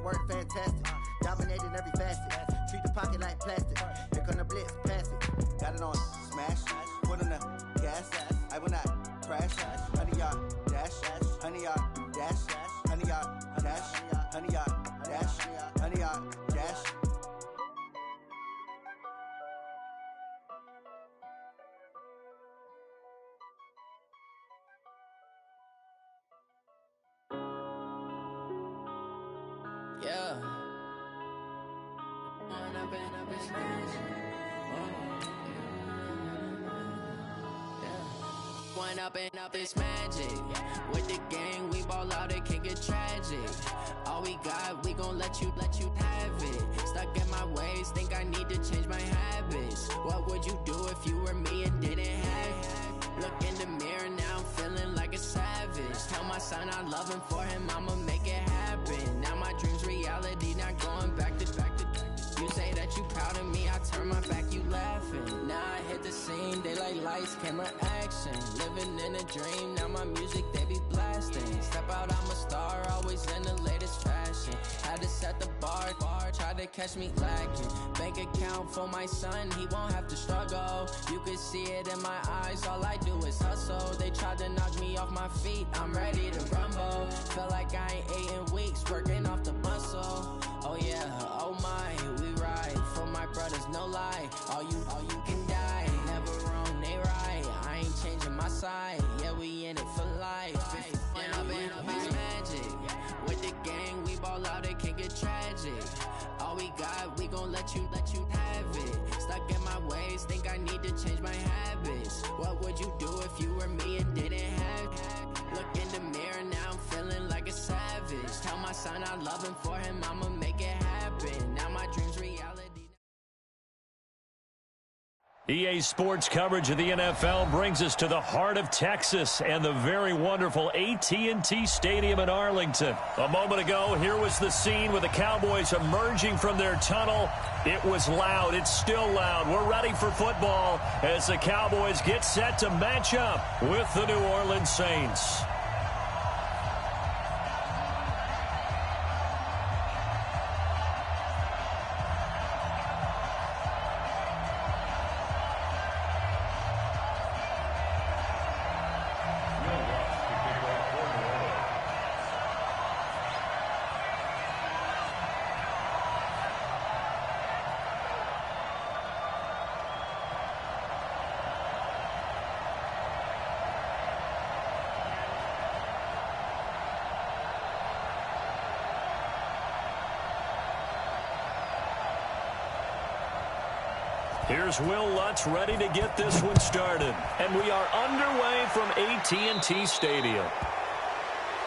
work fantastic. Dominating every facet. Treat the pocket like plastic. Here come the blitz, pass it. Got it on smash. Put on the gas. I will not crash. 100-yard dash. 100-yard dash. 100-yard dash. 100-yard dash. 100-yard dash. Yeah. One up and up is magic. With the gang, we ball out, it can get tragic. All we got, we gon' let you have it. Stuck in my ways, think I need to change my habits. What would you do if you were me and didn't have it? Look in the mirror, now I'm feeling like a savage. Tell my son I love him, for him I'ma make it happen. Now my dream's reality, not going back to. You say that you proud of me, I turn my back, you laughing. Now I hit the scene, they like lights, camera, action. Living in a dream, now my music, they be blasting. Step out, I'm a star, always in the latest fashion. Had to set the bar, try to catch me lacking. Bank account for my son, he won't have to struggle. You could see it in my eyes, all I do is hustle. They tried to knock me off my feet, I'm ready to rumble. Feel like I ain't ate in weeks, working off the muscle. Oh yeah, oh my, we ride for my brothers, no lie. All you can die, never wrong, they right. I ain't changing my side, yeah, we in it for life. It's magic. With the gang, we ball out, it can get tragic. All we got, we gon' let you have it. Stuck in my ways, think I need to change my habits. What would you do if you were me and didn't have it? Look in the mirror, now I'm feeling like a savage. Tell my son I love him, for him I'ma make it happen. Now my dream's reality. EA Sports coverage of the NFL brings us to the heart of Texas and the very wonderful AT&T Stadium in Arlington. A moment ago, here was the scene with the Cowboys emerging from their tunnel. It was loud. It's still loud. We're ready for football as the Cowboys get set to match up with the New Orleans Saints. Here's Will Lutz ready to get this one started. And we are underway from AT&T Stadium.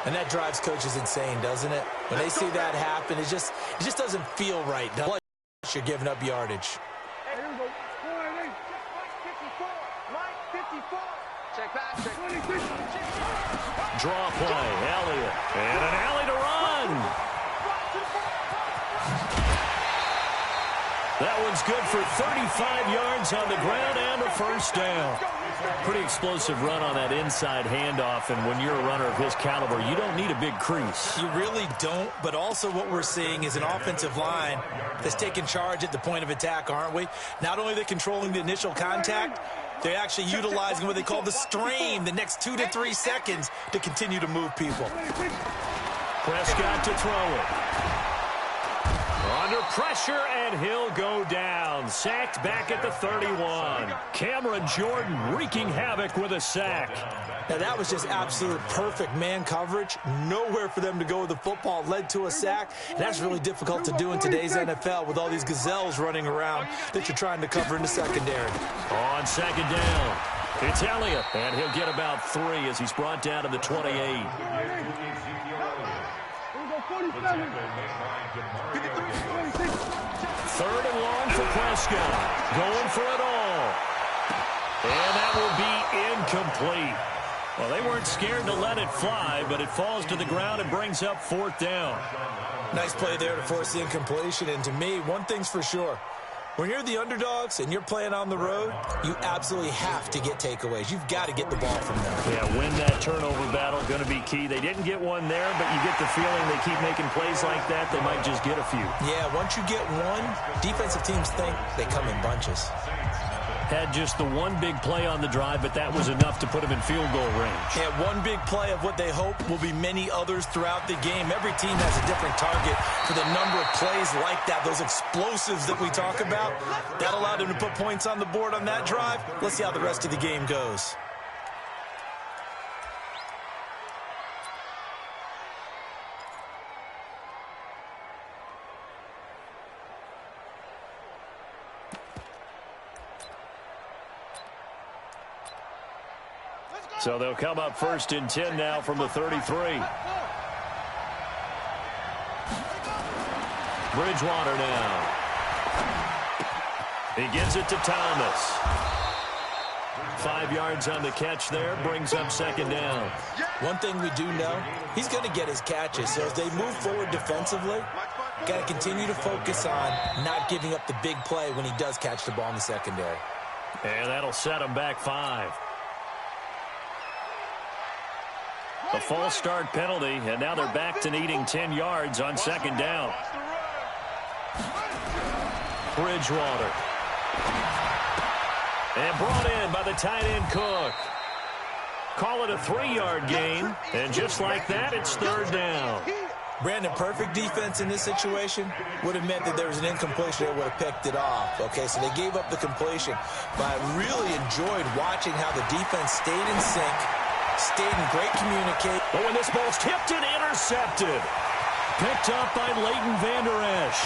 And that drives coaches insane, doesn't it? When they see that happen, it just doesn't feel right. You're giving up yardage. Hey, here we go. Right 54. Right 54. Check back. Check. 26. Draw play, Elliott. And an alley to run. That one's good for 35 yards on the ground and a first down. Pretty explosive run on that inside handoff, and when you're a runner of his caliber, you don't need a big crease. You really don't, but also what we're seeing is an offensive line that's taking charge at the point of attack, aren't we? Not only are they controlling the initial contact, they're actually utilizing what they call the strain, the next 2 to 3 seconds, to continue to move people. Prescott to throw it. Under pressure, and he'll go down. Sacked back at the 31. Cameron Jordan wreaking havoc with a sack. Now, that was just absolute perfect man coverage. Nowhere for them to go with the football. Led to a sack. And that's really difficult to do in today's NFL with all these gazelles running around that you're trying to cover in the secondary. On second down, it's Elliott. And he'll get about 3 as he's brought down to the 28. Third and long for Prescott. Going for it all. And that will be incomplete. Well, they weren't scared to let it fly, but it falls to the ground and brings up 4th down. Nice play there to force the incompletion. And to me, one thing's for sure. When you're the underdogs and you're playing on the road, you absolutely have to get takeaways. You've got to get the ball from them. Yeah, win that turnover battle, going to be key. They didn't get one there, but you get the feeling they keep making plays like that, they might just get a few. Yeah, once you get one, defensive teams think they come in bunches. Had just the one big play on the drive, but that was enough to put them in field goal range. Yeah, one big play of what they hope will be many others throughout the game. Every team has a different target for the number of plays like that, those explosives that we talk about. That allowed them to put points on the board on that drive. Let's see how the rest of the game goes. So they'll come up 1st and 10 now from the 33. Bridgewater now. He gives it to Thomas. 5 yards on the catch there, brings up 2nd down. One thing we do know, he's going to get his catches. So as they move forward defensively, got to continue to focus on not giving up the big play when he does catch the ball in the secondary. And that'll set him back 5. A false start penalty, and now they're back to needing 10 yards on 2nd down. Bridgewater. And brought in by the tight end Cook. Call it a 3-yard gain, and just like that, it's 3rd down. Brandon, perfect defense in this situation would have meant that there was an incompletion that would have picked it off. Okay, so they gave up the completion, but I really enjoyed watching how the defense stayed in sync, stayed in great communication. Oh, and this ball's tipped and intercepted. Picked up by Leighton Vander Esch.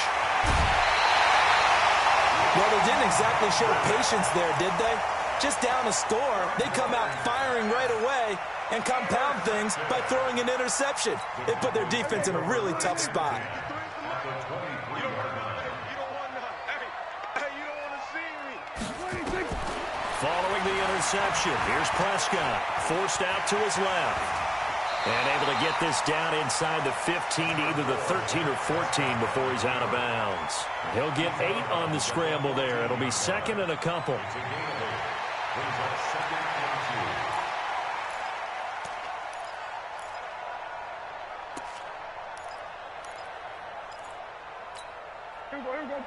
Well, they didn't exactly show patience there, did they? Just down a score, they come out firing right away and compound things by throwing an interception. It put their defense in a really tough spot. Following the interception, here's Prescott. Forced out to his left. And able to get this down inside the 15, either the 13 or 14 before he's out of bounds. He'll get 8 on the scramble there. It'll be 2nd and a couple. Here we go.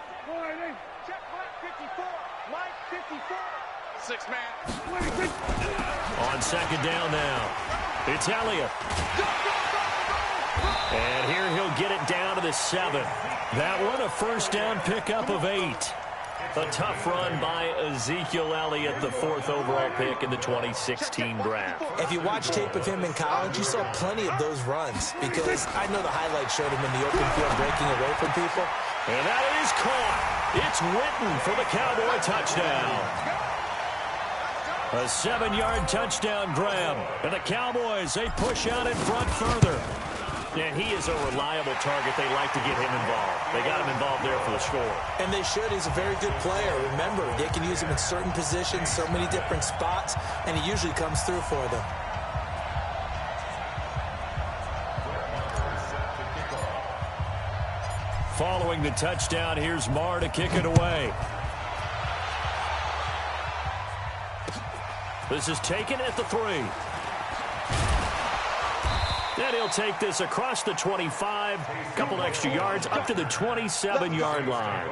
Check Mike 54. Mike 54. 6-man. On 2nd down now. It's Elliott. And here he'll get it down to the 7. That one, a 1st down pickup of 8. A tough run by Ezekiel Elliott, the 4th overall pick in the 2016 draft. If you watch tape of him in college, you saw plenty of those runs because I know the highlights showed him in the open field breaking away from people. And that is caught. It's Witten for the Cowboy touchdown. A 7-yard touchdown grab. And the Cowboys, they push out in front further. And he is a reliable target. They like to get him involved. They got him involved there for the score. And they should. He's a very good player. Remember, they can use him in certain positions, so many different spots, and he usually comes through for them. Following the touchdown, here's Marr to kick it away. This is taken at the 3. And he'll take this across the 25, couple extra yards, up to the 27-yard line.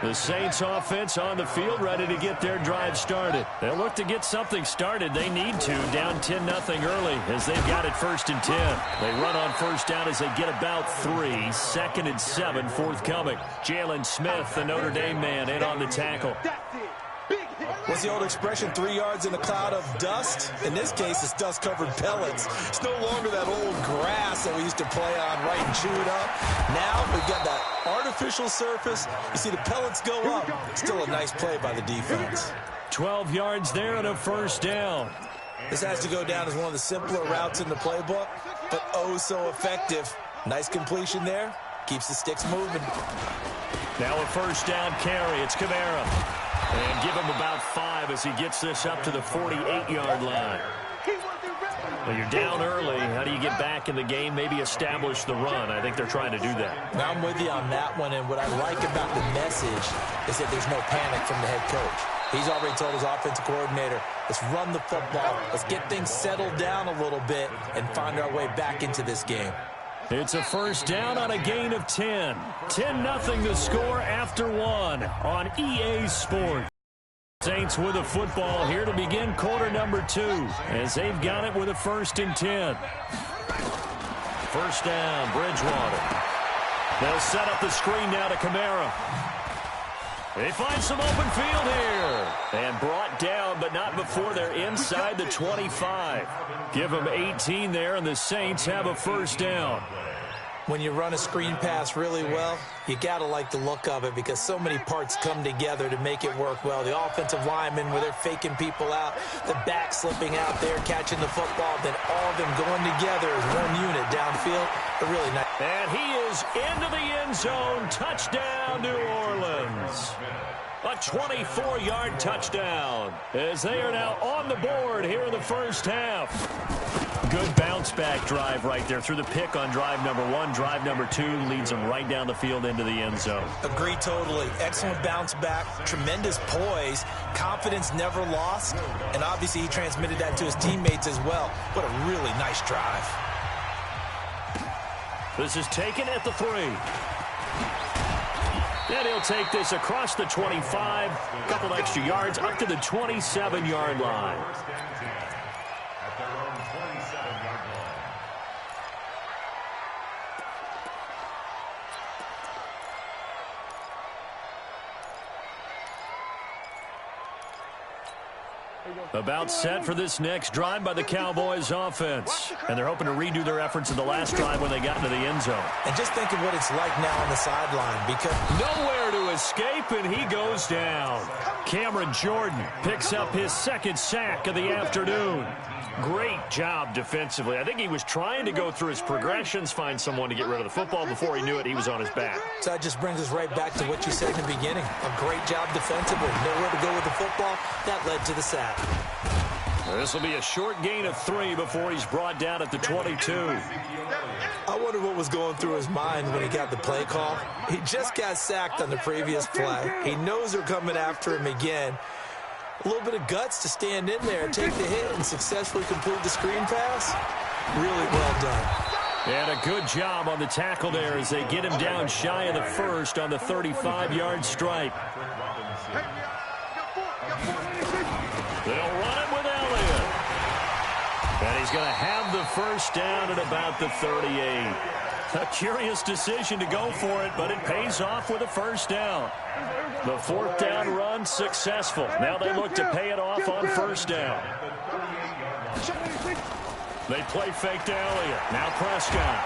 The Saints offense on the field, ready to get their drive started. They'll look to get something started. They need to, down 10-0 early, as they've got it 1st and 10. They run on 1st down as they get about 3. 2nd and 7 forthcoming. Jalen Smith, the Notre Dame man, in on the tackle. What's the old expression, 3 yards in a cloud of dust? In this case, it's dust-covered pellets. It's no longer that old grass that we used to play on right and chew it up. Now we've got that artificial surface. You see the pellets go up. Still a nice play by the defense. 12 yards there and a 1st down. This has to go down as one of the simpler routes in the playbook, but oh so effective. Nice completion there. Keeps the sticks moving. Now a 1st down carry. It's Kamara. And give him about 5 as he gets this up to the 48-yard line. Well, you're down early. How do you get back in the game, maybe establish the run? I think they're trying to do that. Now, I'm with you on that one, and what I like about the message is that there's no panic from the head coach. He's already told his offensive coordinator, let's run the football, let's get things settled down a little bit and find our way back into this game. It's a first down on a gain of 10. 10-0 the score after one on EA Sports. Saints with a football here to begin quarter number 2 as they've got it with a 1st and 10. First down, Bridgewater. They'll set up the screen now to Kamara. They find some open field here. And brought down, but not before they're inside the 25. Give them 18 there, and the Saints have a first down. When you run a screen pass really well, you got to like the look of it because so many parts come together to make it work well. The offensive linemen, where they're faking people out, the back slipping out there, catching the football, then all of them going together as one unit downfield. They're really nice. And he is into the end zone. Touchdown, New Orleans. A 24-yard touchdown as they are now on the board here in the first half. Good bounce-back drive right there through the pick on drive number 1. Drive number 2 leads them right down the field into the end zone. Agree totally. Excellent bounce back, tremendous poise, confidence never lost, and obviously he transmitted that to his teammates as well. What a really nice drive. This is taken at the 3. And he'll take this across the 25, a couple extra yards up to the 27-yard line. About set for this next drive by the Cowboys offense. And they're hoping to redo their efforts in the last drive when they got into the end zone. And just think of what it's like now on the sideline because nowhere to escape, and he goes down. Cameron Jordan picks up his 2nd sack of the afternoon. Great job defensively. I think he was trying to go through his progressions, find someone to get rid of the football. Before he knew it, he was on his back. So that just brings us right back to what you said in the beginning. A great job defensively. Nowhere to go with the football. That led to the sack. This will be a short gain of 3 before he's brought down at the 22. I wonder what was going through his mind when he got the play call. He just got sacked on the previous play. He knows they're coming after him again. A little bit of guts to stand in there, take the hit, and successfully complete the screen pass. Really well done. And a good job on the tackle there as they get him down shy of the 1st on the 35-yard stripe. They'll run it with Elliott. And he's going to have the first down at about the 38. A curious decision to go for it, but it pays off with a first down. The 4th down run successful. Now they look to pay it off on first down. They play fake to Elliott. Now Prescott.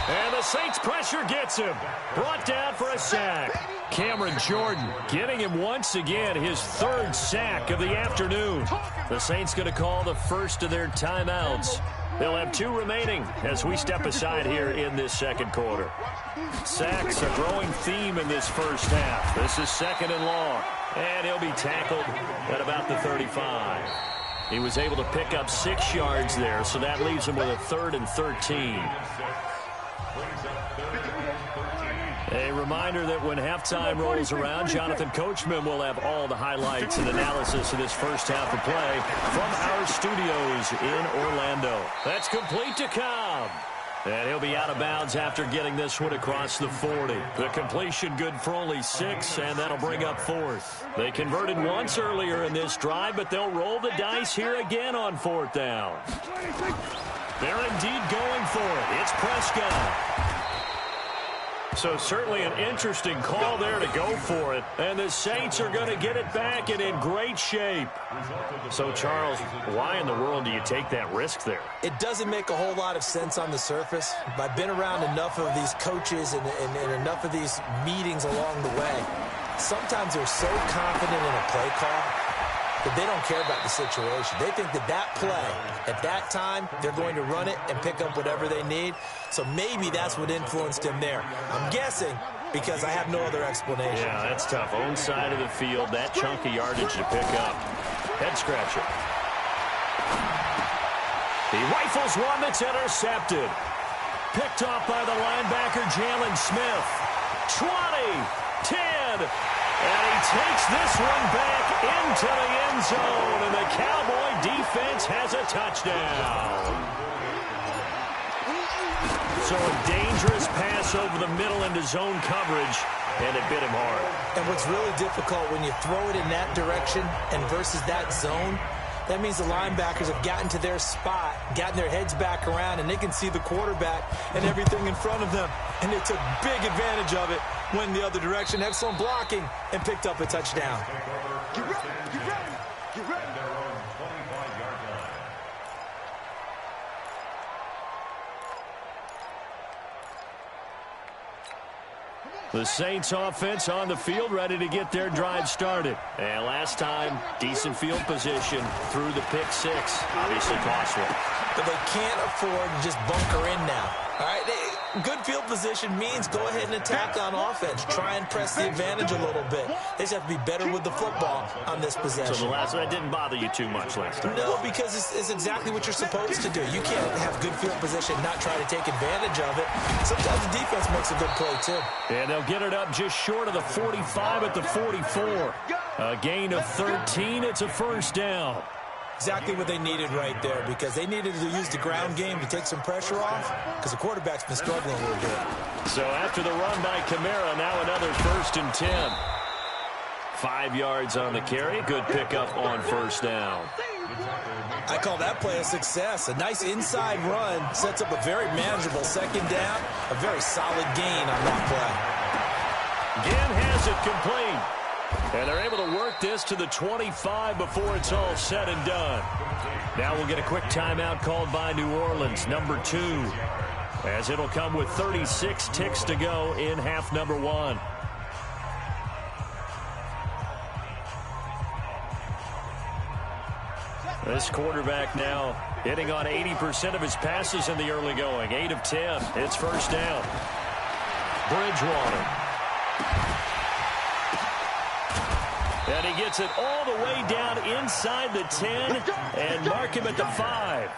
And the Saints pressure gets him. Brought down for a sack. Cameron Jordan getting him once again, his 3rd sack of the afternoon. The Saints going to call the first of their timeouts. They'll have 2 remaining as we step aside here in this second quarter. Sacks, a growing theme in this first half. This is 2nd and long. And he'll be tackled at about the 35. He was able to pick up 6 yards there, so that leaves him with a 3rd and 13. A reminder that when halftime rolls around, Jonathan Coachman will have all the highlights and analysis of this first half of play from our studios in Orlando. That's complete to Cobb. And he'll be out of bounds after getting this one across the 40. The completion good for only 6, and that'll bring up 4th. They converted once earlier in this drive, but they'll roll the dice here again on 4th down. They're indeed going for it. It's Prescott. So certainly an interesting call there to go for it. And the Saints are going to get it back and in great shape. So, Charles, why in the world do you take that risk there? It doesn't make a whole lot of sense on the surface. I've been around enough of these coaches and enough of these meetings along the way. Sometimes they're so confident in a play call that they don't care about the situation. They think that that play, at that time, they're going to run it and pick up whatever they need. So maybe that's what influenced him there. I'm guessing because I have no other explanation. Yeah, that's tough. Own side of the field, that chunk of yardage to pick up. Head scratcher. He rifles one that's intercepted. Picked off by the linebacker, Jalen Smith. 20, 10, and he takes this one back into the end zone, and the Cowboy defense has a touchdown. So a dangerous pass over the middle into zone coverage, and it bit him hard. And what's really difficult when you throw it in that direction and versus that zone, that means the linebackers have gotten to their spot, gotten their heads back around, and they can see the quarterback and everything in front of them. And they took big advantage of it, went the other direction, excellent blocking, and picked up a touchdown. Get ready, get ready, get ready. The Saints offense on the field, ready to get their drive started. And last time, decent field position through the pick six. Obviously costly. But they can't afford to just bunker in now. All right, good field position means go ahead and attack on offense. Try and press the advantage a little bit. They just have to be better with the football on this possession. So the last one, that didn't bother you too much last time? No, because it's exactly what you're supposed to do. You can't have good field position, not try to take advantage of it. Sometimes the defense makes a good play, too. And they'll get it up just short of the 45 at the 44. A gain of 13. It's a first down. Exactly what they needed right there, because they needed to use the ground game to take some pressure off, because the quarterback's been struggling a little bit. So after the run by Kamara, now another 1st and 10. 5 yards on the carry. Good pickup on first down. I call that play a success. A nice inside run sets up a very manageable second down. A very solid gain on that play. Again has it complete. And they're able to work this to the 25 before it's all said and done. Now we'll get a quick timeout called by New Orleans, number 2, as it'll come with 36 ticks to go in half number 1. This quarterback now hitting on 80% of his passes in the early going. 8 of 10. It's first down. Bridgewater. And he gets it all the way down inside the 10 and mark him at the 5.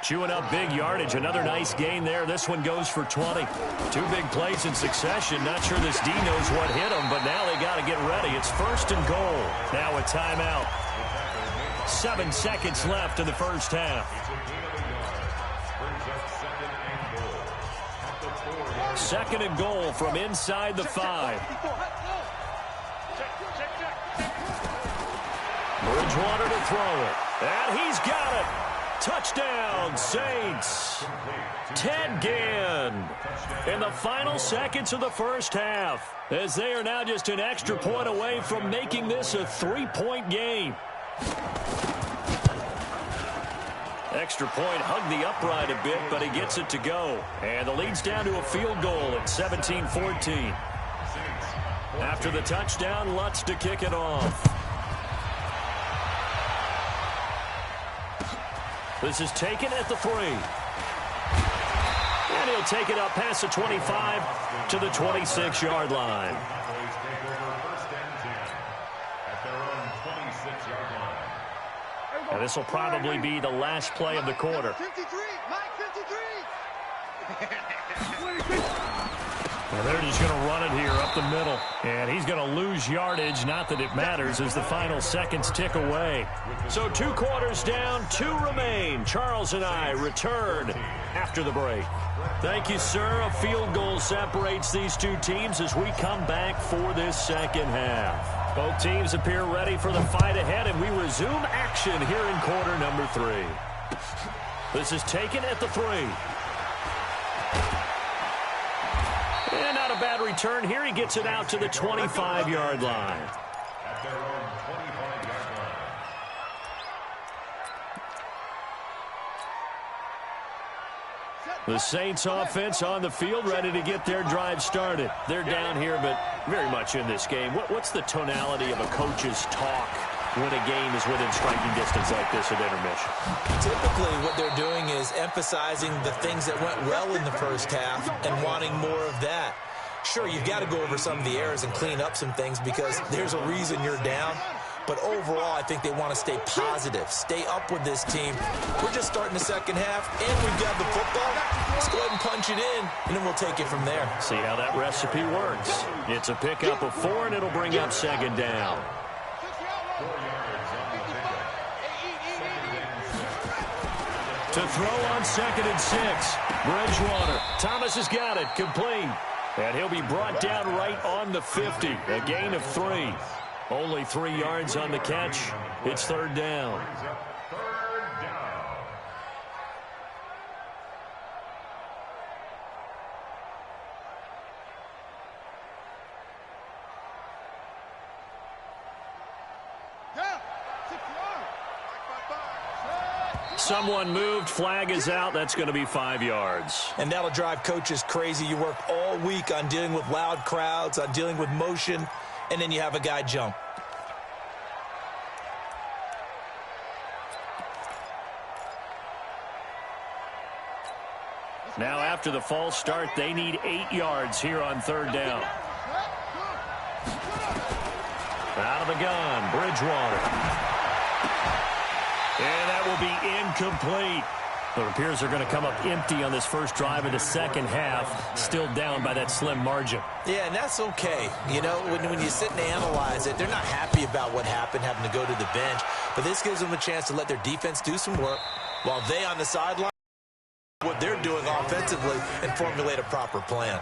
Chewing up big yardage. Another nice gain there. This one goes for 20. 2 big plays in succession. Not sure this D knows what hit him, but now they got to get ready. It's 1st and goal. Now a timeout. 7 seconds left in the first half. 2nd and goal from inside the 5. Bridgewater to throw it. And he's got it. Touchdown, Saints. Ted Ginn in the final seconds of the first half, as they are now just an extra point away from making this a 3-point game. Extra point hugged the upright a bit, but he gets it to go. And the lead's down to a field goal at 17-14. After the touchdown, Lutz to kick it off. This is taken at the 3. And he'll take it up past the 25 to the 26-yard line. And this will probably be the last play of the quarter. 53, Mike 53. And they're just going to run it here up the middle. And he's going to lose yardage. Not that it matters as the final seconds tick away. So 2 quarters down, 2 remain. Charles and I return after the break. Thank you, sir. A field goal separates these 2 teams as we come back for this second half. Both teams appear ready for the fight ahead, and we resume action here in quarter number 3. This is taken at the 3. And not a bad return here. He gets it out to the 25-yard line. The Saints offense on the field, ready to get their drive started. They're down here, but very much in this game. What's the tonality of a coach's talk when a game is within striking distance like this at intermission? Typically, what they're doing is emphasizing the things that went well in the first half and wanting more of that. Sure, you've got to go over some of the errors and clean up some things because there's a reason you're down. But overall, I think they want to stay positive, stay up with this team. We're just starting the second half, and we've got the football. Let's go ahead and punch it in, and then we'll take it from there. See how that recipe works. It's a pickup of 4, and it'll bring up second down. To throw on 2nd and 6. Bridgewater. Thomas has got it. Complete. And he'll be brought down right on the 50. A gain of 3. Only 3 yards on the catch. It's 3rd down. Someone moved. Flag is out. That's going to be 5 yards. And that'll drive coaches crazy. You work all week on dealing with loud crowds, on dealing with motion, and then you have a guy jump. Now after the false start, they need 8 yards here on 3rd down. Out of the gun, Bridgewater. And that will be incomplete. It appears they're going to come up empty on this first drive of the second half, still down by that slim margin. Yeah, and that's okay. You know, when you sit and analyze it, they're not happy about what happened, having to go to the bench. But this gives them a chance to let their defense do some work while they on the sideline what they're doing offensively and formulate a proper plan.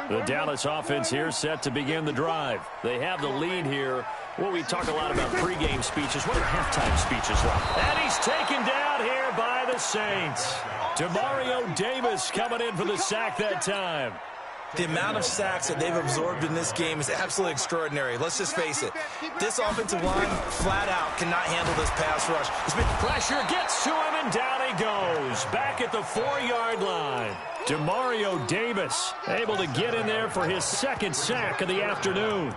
The Dallas offense here set to begin the drive. They have the lead here. Well, we talk a lot about pregame speeches. What are halftime speeches like? And he's taken down here by the Saints. Demario Davis coming in for the sack that time. The amount of sacks that they've absorbed in this game is absolutely extraordinary. Let's just face it. This offensive line, flat out, cannot handle this pass rush. Pressure gets to him, and down he goes. Back at the 4-yard line. Demario Davis able to get in there for his 2nd sack of the afternoon.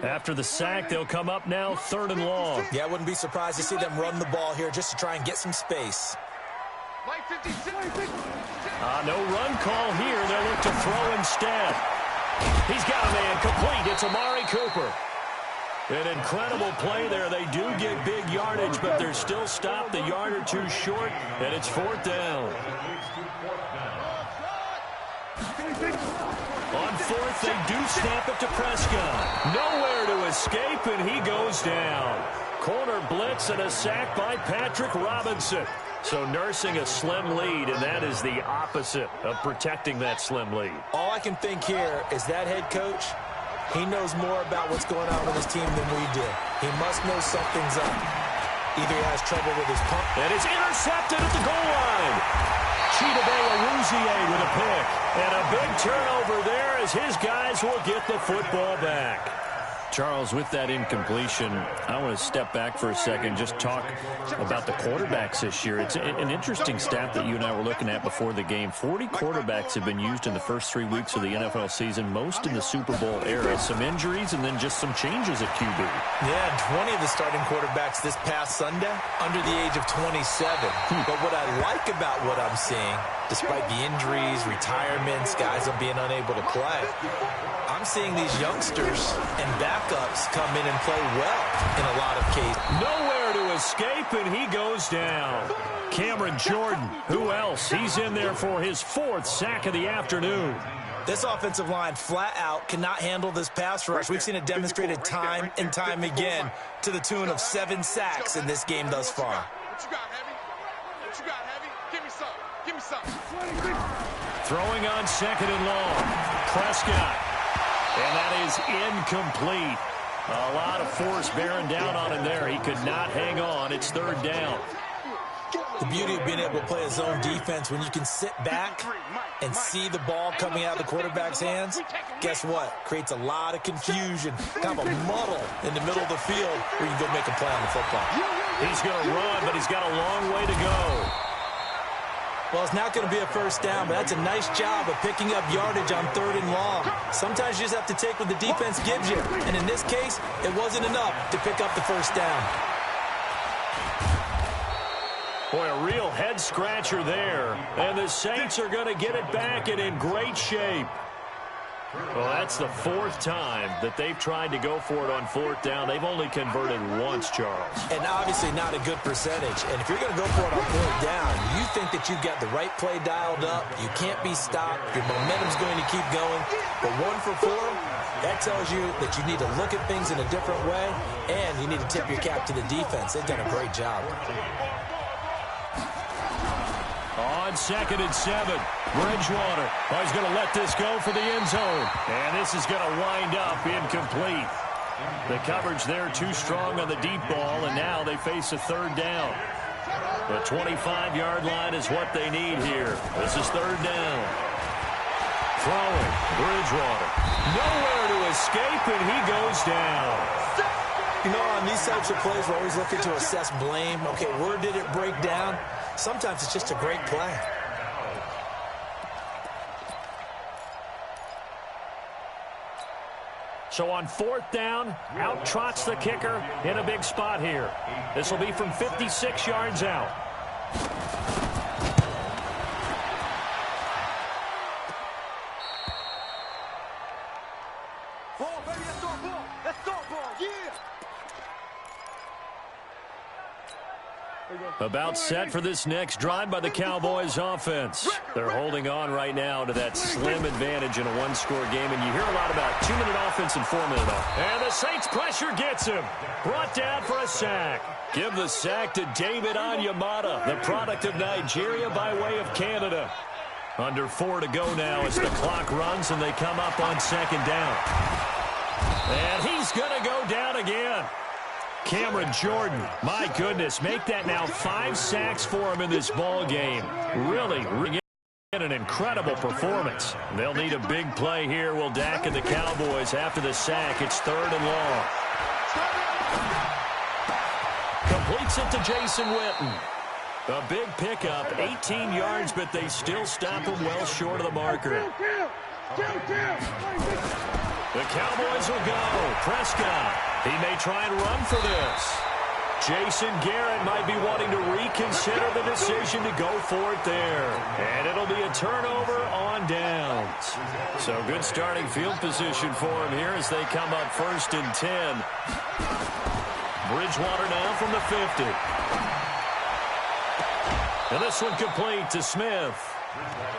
After the sack, they'll come up now 3rd and long. Yeah, I wouldn't be surprised to see them run the ball here just to try and get some space. No run call here. They'll look to throw instead. He's got a man complete. It's Amari Cooper. An incredible play there. They do get big yardage, but they're still stopped a yard or 2 short, and it's 4th down. On 4th, they do snap it to Prescott. Nowhere to escape, and he goes down. Corner blitz and a sack by Patrick Robinson. So nursing a slim lead, and that is the opposite of protecting that slim lead. All I can think here is that head coach, he knows more about what's going on with his team than we do. He must know something's up. Either he has trouble with his pump. And it's intercepted at the goal line. Chidobe with a pick. And a big turnover there as his guys will get the football back. Charles, with that incompletion, I want to step back for a second, just talk about the quarterbacks this year. It's an interesting stat that you and I were looking at before the game. 40 quarterbacks have been used in the first 3 weeks of the NFL season, most in the Super Bowl era. Some injuries and then just some changes at QB. Yeah, 20 of the starting quarterbacks this past Sunday under the age of 27. But what I like about what I'm seeing, despite the injuries, retirements, guys being unable to play, I'm seeing these youngsters and backups come in and play well in a lot of cases. Nowhere to escape, and he goes down. Cameron Jordan, who else? He's in there for his 4th sack of the afternoon. This offensive line flat out cannot handle this pass rush. We've seen it demonstrated time and time again to the tune of 7 sacks in this game thus far. What you got, Heavy? What you got, Heavy? Give me some. Give me some. Throwing on 2nd and long. Prescott. And that is incomplete. A lot of force bearing down on him there. He could not hang on. It's 3rd down. The beauty of being able to play a zone defense when you can sit back and see the ball coming out of the quarterback's hands, guess what? Creates a lot of confusion, kind of a muddle in the middle of the field where you can go make a play on the football. He's going to run, but he's got a long way to go. Well, it's not going to be a first down, but that's a nice job of picking up yardage on 3rd and long. Sometimes you just have to take what the defense gives you, and in this case, it wasn't enough to pick up the first down. Boy, a real head-scratcher there. And the Saints are going to get it back and in great shape. Well, that's the fourth time that they've tried to go for it on fourth down. They've only converted once, Charles. And obviously not a good percentage. And if you're going to go for it on fourth down, you think that you've got the right play dialed up. You can't be stopped. Your momentum's going to keep going. But 1 for 4, that tells you that you need to look at things in a different way, and you need to tip your cap to the defense. They've done a great job. On 2nd and 7, Bridgewater. Oh, he's going to let this go for the end zone. And this is going to wind up incomplete. The coverage there too strong on the deep ball, and now they face a third down. The 25-yard line is what they need here. This is third down. Throwing, Bridgewater. Nowhere to escape, and he goes down. You know, on these types of plays, we're always looking to assess blame. Okay, where did it break down? Sometimes it's just a great play. So on fourth down, out trots the kicker in a big spot here. This will be from 56 yards out. Ball, baby, let's start ball. Let's start ball, yeah. About set for this next drive by the Cowboys offense. They're holding on right now to that slim advantage in a one-score game, and you hear a lot about 2-minute offense and 4-minute offense. And the Saints pressure gets him. Brought down for a sack. Give the sack to David Onyemata, the product of Nigeria by way of Canada. Under 4 to go now as the clock runs and they come up on second down. And he's going to go down again. Cameron Jordan, my goodness, make that now 5 sacks for him in this ball game. Really an incredible performance. They'll need a big play here. Will Dak and the Cowboys after the sack. It's third and long. Completes it to Jason Witten. A big pickup, 18 yards, but they still stop him well short of the marker. The Cowboys will go. Prescott. He may try and run for this. Jason Garrett might be wanting to reconsider the decision to go for it there. And it'll be a turnover on downs. So good starting field position for him here as they come up 1st and 10. Bridgewater now from the 50. And this one complete to Smith.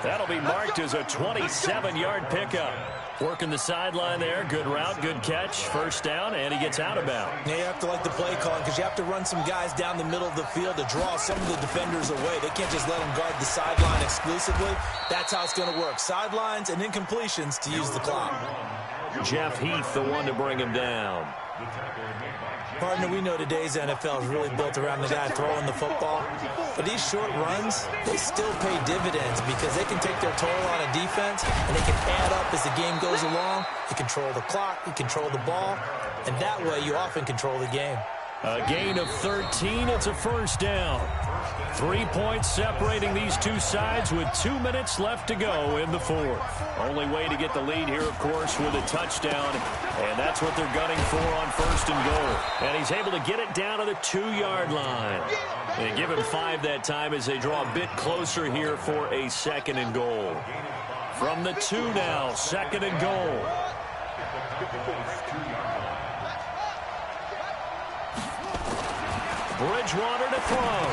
That'll be marked as a 27-yard pickup. Working the sideline there. Good route, good catch. First down, and he gets out of bounds. Yeah, you have to like the play calling because you have to run some guys down the middle of the field to draw some of the defenders away. They can't just let them guard the sideline exclusively. That's how it's going to work. Sidelines and incompletions to use the clock. Jeff Heath, the one to bring him down. Partner, we know today's NFL is really built around the guy throwing the football. But these short runs, they still pay dividends because they can take their toll on a defense and they can add up as the game goes along. You control the clock, you control the ball, and that way you often control the game. A gain of 13, it's a first down. 3 points separating these two sides with 2 minutes left to go in the fourth. Only way to get the lead here, of course, with a touchdown, and that's what they're gunning for on 1st and goal. And he's able to get it down to the 2-yard line. They give him 5 that time as they draw a bit closer here for a 2nd and goal. From the 2 now, 2nd and goal. Bridgewater to throw.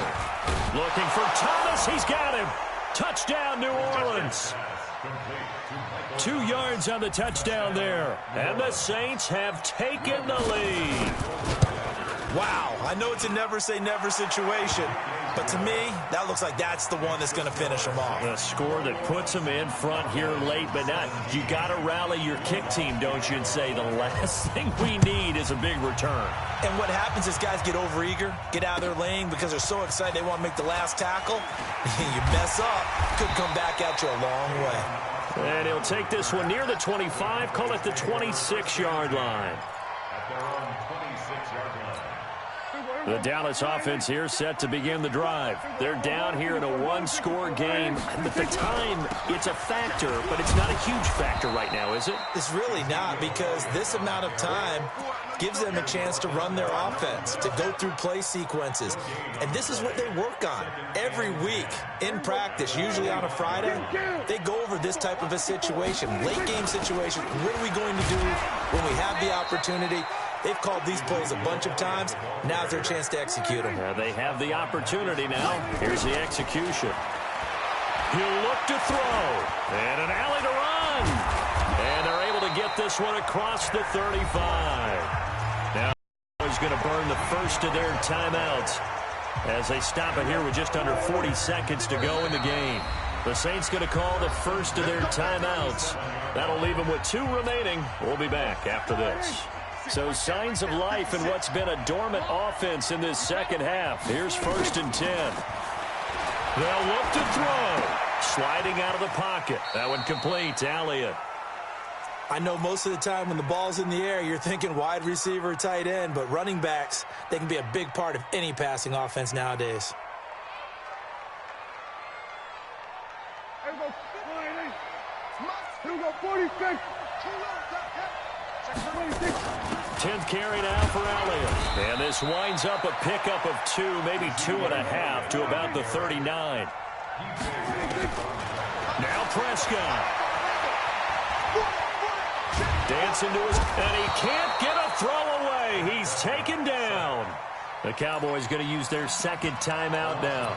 Looking for Thomas. He's got him. Touchdown, New Orleans. 2 yards on the touchdown there. And the Saints have taken the lead. Wow, I know it's a never-say-never situation, but to me, that looks like that's the one that's going to finish them off. The score that puts them in front here late, but not. You got to rally your kick team, don't you, and say the last thing we need is a big return. And what happens is guys get overeager, get out of their lane because they're so excited they want to make the last tackle. You mess up, could come back at you a long way. And he'll take this one near the 25, call it the 26-yard line. The Dallas offense here set to begin the drive. They're down here in a one-score game. At the time, it's a factor, but it's not a huge factor right now, is it? It's really not because this amount of time, gives them a chance to run their offense, to go through play sequences. And this is what they work on every week in practice, usually on a Friday. They go over this type of a situation, late game situation. What are we going to do when we have the opportunity? They've called these plays a bunch of times. Now's their chance to execute them. They have the opportunity now. Here's the execution. He'll look to throw. And an alley to run. And they're able to get this one across the 35. Now he's going to burn the first of their timeouts as they stop it here with just under 40 seconds to go in the game. The Saints going to call the first of their timeouts. That'll leave them with 2 remaining. We'll be back after this. So signs of life in what's been a dormant offense in this second half. Here's 1st and 10. They'll look to throw. Sliding out of the pocket. That one complete to Elliott. I know most of the time when the ball's in the air, you're thinking wide receiver, tight end, but running backs, they can be a big part of any passing offense nowadays. Here we go, 46. 10th carry now for Elliott. And this winds up a pickup of 2, maybe 2.5 to about the 39. Now Prescott. Dancing to his, and he can't get a throw away. He's taken down. The Cowboys going to use their second timeout now,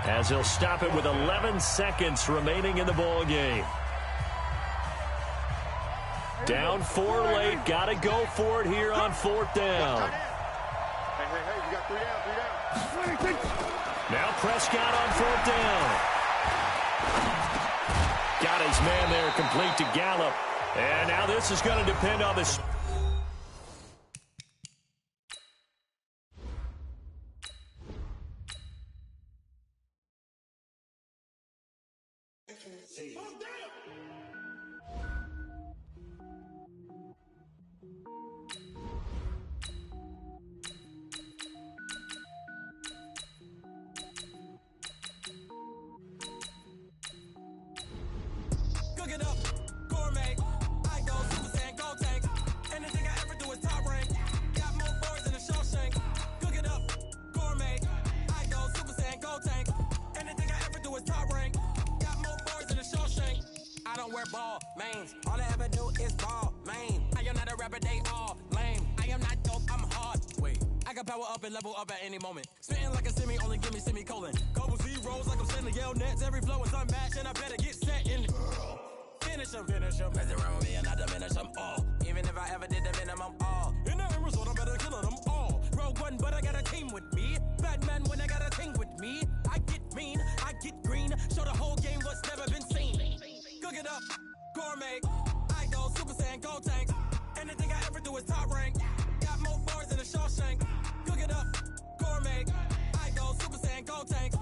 as they'll stop it with 11 seconds remaining in the ball game. Down 4 late. Got to go for it here on 4th down. Hey, you got 3 down. Now Prescott on 4th down. Got his man there, complete to Gallup. And now this is going to depend on the... Ball, mains. All I ever do is ball, main. I am not a rapper, they all lame. I am not dope, I'm hard. Wait, I can power up and level up at any moment. Spitting like a semi, only give me semicolon. Couple zeros like I'm sending yell nets. Every flow is unmatched, and I better get set in. Finish them. Mess around with me and I diminish them all. Even if I ever did the minimum, all. In the end result, I better kill them all. Rogue One, but I got a team with me. Batman when I got a thing with me. I get mean, I get green. Show the whole game what's never been seen. Cook it up, gourmet, idol, Super Saiyan, gold tank. Anything I ever do is top rank. Got more bars than a Shawshank. Cook it up, gourmet, idol, Super Saiyan, gold tank.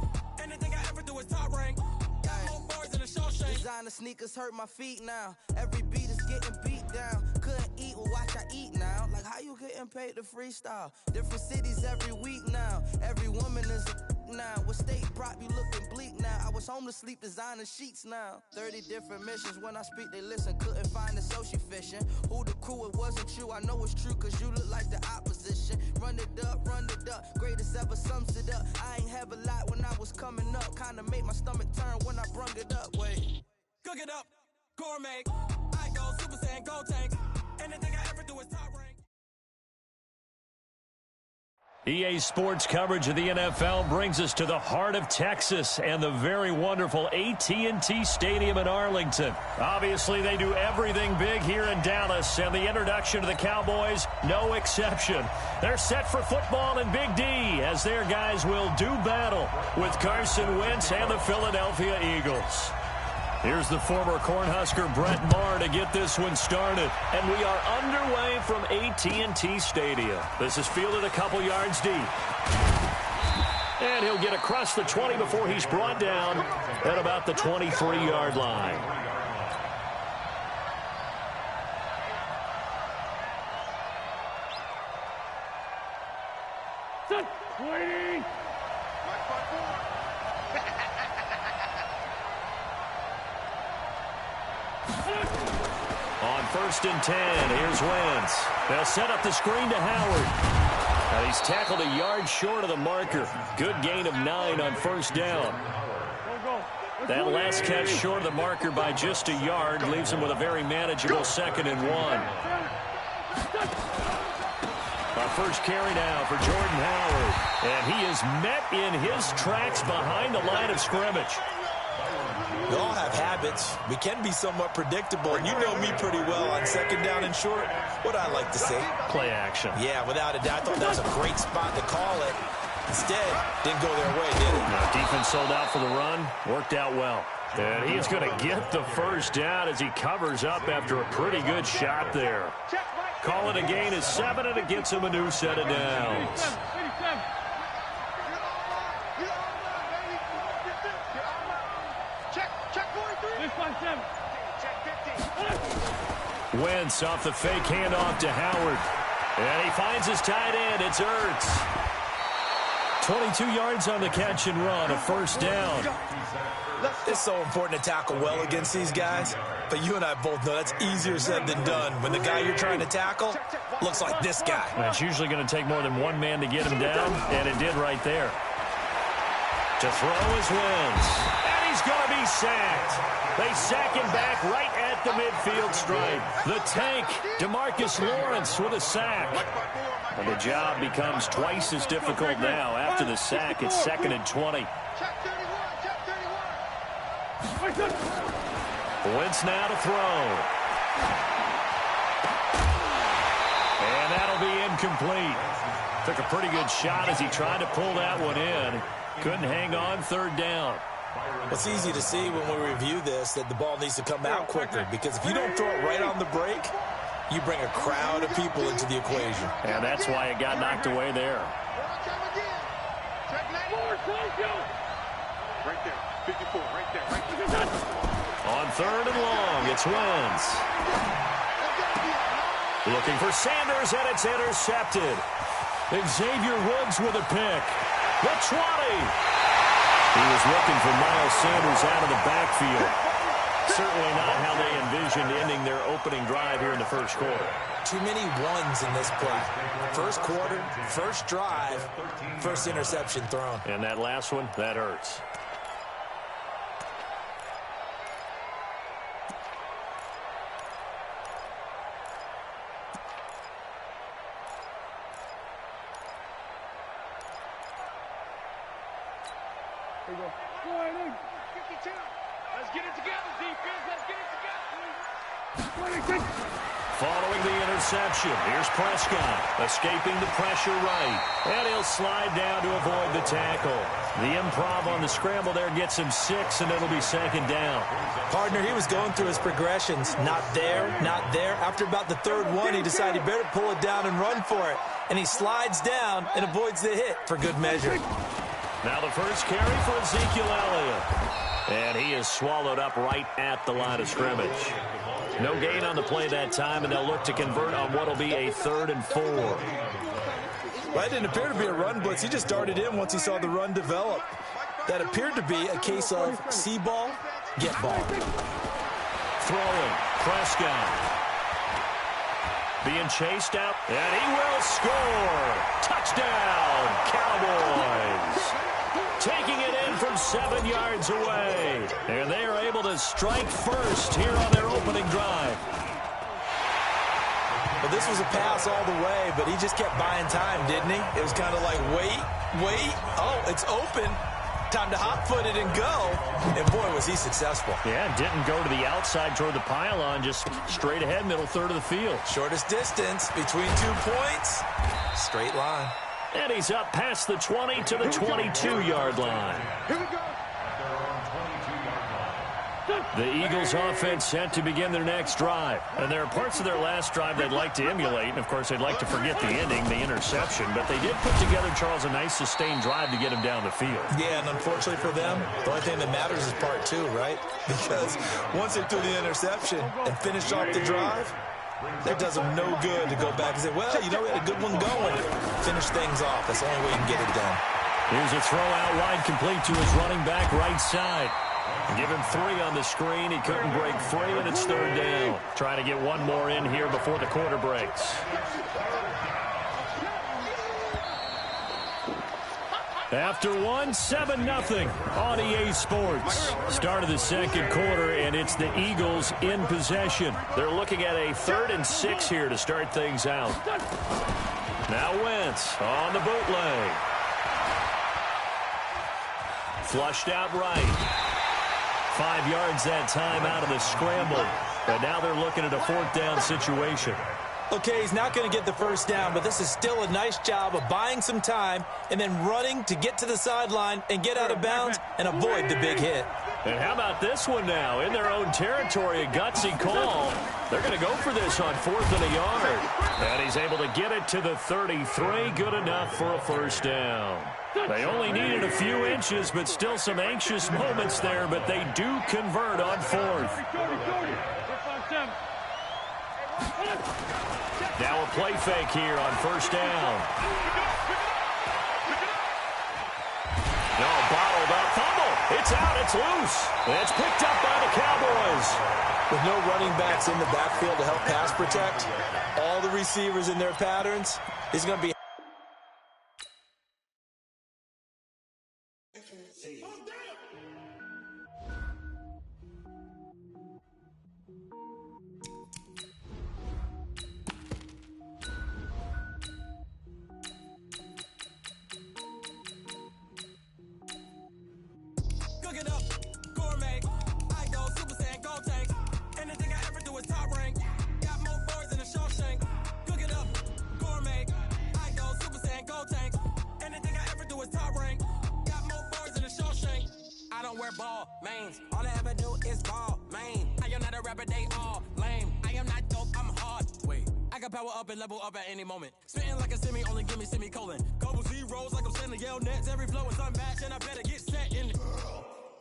Anything I ever do is top rank. Got more bars than a Shawshank. Designer sneakers hurt my feet now. Every beat is getting beat down. Couldn't eat, well watch I eat now. Like how you getting paid to freestyle? Different cities every week now. Every woman is a now. With state prop, you looking bleak now. I was home to sleep, designer sheets now. 30 different missions. When I speak, they listen. Couldn't find it, so she fishing. Who the crew, it wasn't you. I know it's true, cause you look like the opposition. Run it up, greatest ever sums it up. I ain't have a lot when I was coming up. Kinda made my stomach turn when I brung it up. Wait. Cook it up, gourmet, idol, Super Saiyan, gold tank. Anything I ever do is top rank. EA Sports coverage of the NFL brings us to the heart of Texas and the very wonderful AT&T Stadium in Arlington. Obviously, they do everything big here in Dallas, and the introduction to the Cowboys, no exception. They're set for football in Big D as their guys will do battle with Carson Wentz and the Philadelphia Eagles. Here's the former Cornhusker Brett Maher to get this one started. And we are underway from AT&T Stadium. This is fielded a couple yards deep. And he'll get across the 20 before he's brought down at about the 23-yard line. Waiting. On 1st and 10. Here's Wentz. They'll set up the screen to Howard. Now he's tackled a yard short of the marker. Good gain of 9 on 1st down. That last catch short of the marker by just a yard leaves him with a very manageable 2nd and 1. Our first carry now for Jordan Howard. And he is met in his tracks behind the line of scrimmage. We all have habits. We can be somewhat predictable, and you know me pretty well on 2nd down and short. What I like to see. Play action. Yeah, without a doubt. I thought that was a great spot to call it. Instead, didn't go their way, did it? No, defense sold out for the run. Worked out well. And he's going to get the 1st down as he covers up after a pretty good shot there. Call it a gain of 7, and it gets him a new set of downs. Wentz off the fake handoff to Howard. And he finds his tight end. It's Ertz. 22 yards on the catch and run, a 1st down. It's so important to tackle well against these guys. But you and I both know that's easier said than done when the guy you're trying to tackle looks like this guy. And it's usually going to take more than one man to get him down, and it did right there. To throw is Wentz. And he's going to be sacked. They sack him back right at the midfield stripe. The tank, DeMarcus Lawrence with a sack. And the job becomes twice as difficult now. After the sack, it's 2nd and 20. Wentz now to throw. And that'll be incomplete. Took a pretty good shot as he tried to pull that one in. Couldn't hang on, 3rd down. It's easy to see when we review this that the ball needs to come out quicker, because if you don't throw it right on the break, you bring a crowd of people into the equation. And that's why it got knocked away there. Right there, 54, right there. On 3rd and long, it's Wentz. Looking for Sanders, and it's intercepted. Xavier Woods with a pick. The 20. He was looking for Miles Sanders out of the backfield. Certainly not how they envisioned ending their opening drive here in the 1st quarter. Too many ones in this play. 1st quarter, 1st drive, 1st interception thrown. And that last one, that hurts. Let's get it together, defense. Let's get it together. Following the interception, here's Prescott, escaping the pressure right. And he'll slide down to avoid the tackle. The improv on the scramble there gets him 6, and it'll be 2nd down. Partner, he was going through his progressions. Not there, not there. After about the 3rd one, he decided he better pull it down and run for it. And he slides down and avoids the hit for good measure. Now the first carry for Ezekiel Elliott. And he is swallowed up right at the line of scrimmage. No gain on the play that time, and they'll look to convert on what will be a 3rd and 4. Well, it didn't appear to be a run blitz. He just darted in once he saw the run develop. That appeared to be a case of see ball, get ball. Throwing, Prescott. Being chased out, and he will score. Touchdown, Cowboys. Taking it in from 7 yards away. And they are able to strike first here on their opening drive. Well, this was a pass all the way, but he just kept buying time, didn't he? It was kind of like, wait. Oh, it's open. Time to hot-foot it and go. And, boy, was he successful. Yeah, didn't go to the outside toward the pylon, just straight ahead, middle third of the field. Shortest distance between 2 points. Straight line. And he's up past the 20 to the 22-yard line. Here we go. The Eagles offense set to begin their next drive. And there are parts of their last drive they'd like to emulate. And, of course, they'd like to forget the ending, the interception. But they did put together, Charles, a nice sustained drive to get him down the field. Yeah, and unfortunately for them, the only thing that matters is part 2, right? Because once they threw the interception and finished off the drive, that does them no good to go back and say, well, you know, we had a good one going. Finish things off. That's the only way you can get it done. Here's a throw out wide, complete to his running back right side. Give him 3 on the screen. He couldn't break free, and it's 3rd down. Trying to get one more in here before the quarter breaks. After 1, 7-0 on EA Sports. Start of the second quarter, and it's the Eagles in possession. They're looking at a 3rd and 6 here to start things out. Now Wentz on the bootleg. Flushed out right. 5 yards that time out of the scramble. But now they're looking at a 4th down situation. Okay, he's not going to get the first down, but this is still a nice job of buying some time and then running to get to the sideline and get out of bounds and avoid the big hit. And how about this one now? In their own territory, a gutsy call. They're going to go for this on 4th and a yard. And he's able to get it to the 33. Good enough for a first down. They only needed a few inches, but still some anxious moments there, but they do convert on 4th. Now a play fake here on first down. No, bottled up. Fumble. It's out. It's loose. And it's picked up by the Cowboys. With no running backs in the backfield to help pass protect, all the receivers in their patterns, is going to be ball, mains. All I ever do is ball, main. I am not a rapper, they all lame. I am not dope, I'm hard. Wait, I can power up and level up at any moment. Spitting like a semi, only give me semicolon. Couple zeros like I'm sending yell nets. Every flow is unmatched and I better get set in.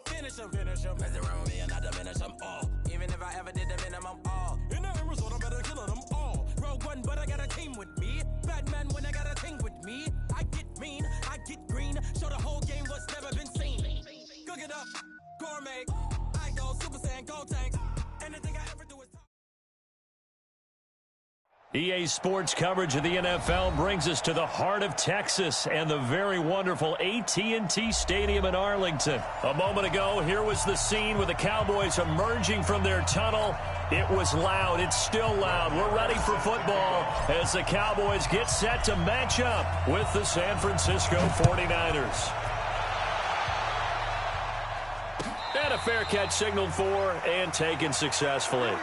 Finish them. Mess around with me and I diminish them all. Even if I ever did the minimum all. In the end result, I better kill them all. Rogue one, but I got a team with me. Batman when I got a team with me. I get mean, I get green. Show the whole game what's never been seen. Cook it up, gourmet. I go Super Saiyan, go tank. Anything I ever do is top. EA Sports coverage of the NFL brings us to the heart of Texas and the very wonderful AT&T Stadium in Arlington. A moment ago, here was the scene with the Cowboys emerging from their tunnel. It was loud. It's still loud. We're ready for football as the Cowboys get set to match up with the San Francisco 49ers. And a fair catch signaled for and taken successfully.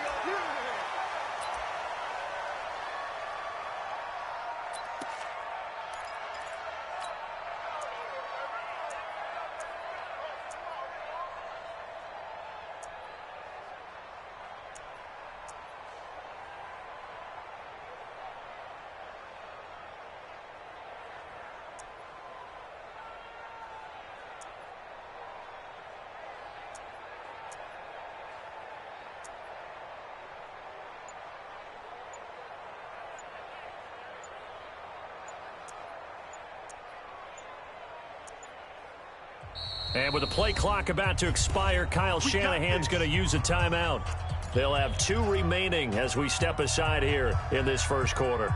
And with the play clock about to expire, Kyle Shanahan's going to use a timeout. They'll have 2 remaining as we step aside here in this first quarter.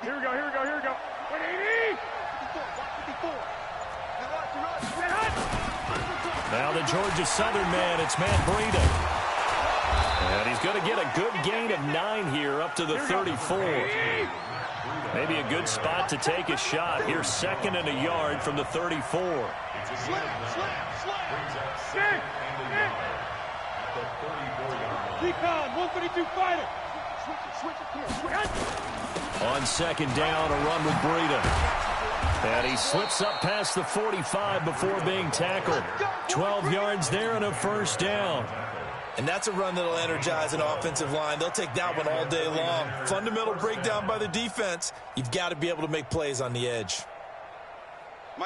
Here we go. 180! 54. Now the Georgia Southern man, it's Matt Breida. And he's going to get a good gain of 9 here up to the 34. Maybe a good spot to take a shot. Here's 2nd and a yard from the 34. Decon, 152 fighter. On 2nd down, a run with Breida. And he slips up past the 45 before being tackled. 12 yards there and a first down. And that's a run that'll energize an offensive line. They'll take that one all day long. Fundamental breakdown by the defense. You've got to be able to make plays on the edge.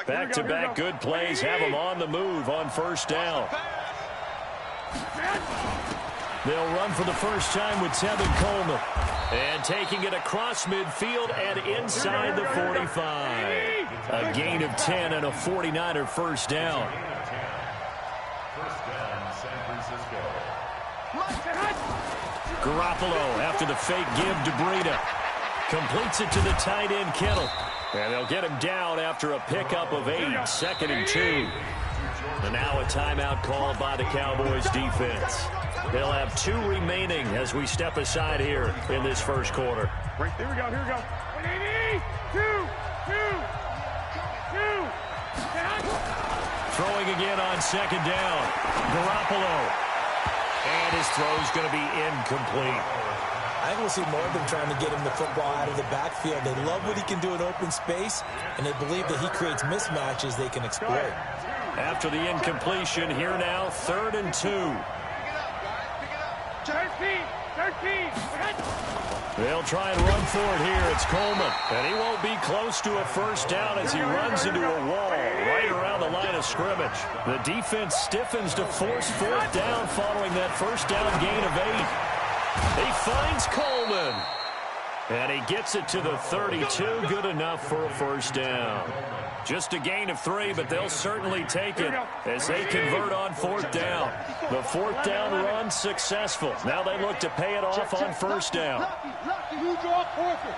Back-to-back good plays have them on the move on first down. They'll run for the first time with Tevin Coleman. And taking it across midfield and inside the 45. A gain of 10 and a 49er first down. Garoppolo after the fake give to Breida. Completes it to the tight end Kittle. And they'll get him down after a pickup of 8, 2nd and 2. And now a timeout called by the Cowboys defense. They'll have 2 remaining as we step aside here in this first quarter. Right, here we go, here we go. 2. Throwing again on 2nd down. Garoppolo. And his throw's going to be incomplete. I think we'll see more of them trying to get him the football out of the backfield. They love what he can do in open space, and they believe that he creates mismatches they can exploit. After the incompletion, here now, 3rd and 2. 13. They'll try and run for it here. It's Coleman. And he won't be close to a first down as he runs into a wall right around the line of scrimmage. The defense stiffens to force 4th down following that first down gain of 8. He finds Coleman. And he gets it to the 32. Good enough for a first down. Just a gain of 3, but they'll certainly take it as they convert on 4th down. The 4th down run successful. Now they look to pay it off on first down. You draw forfeit.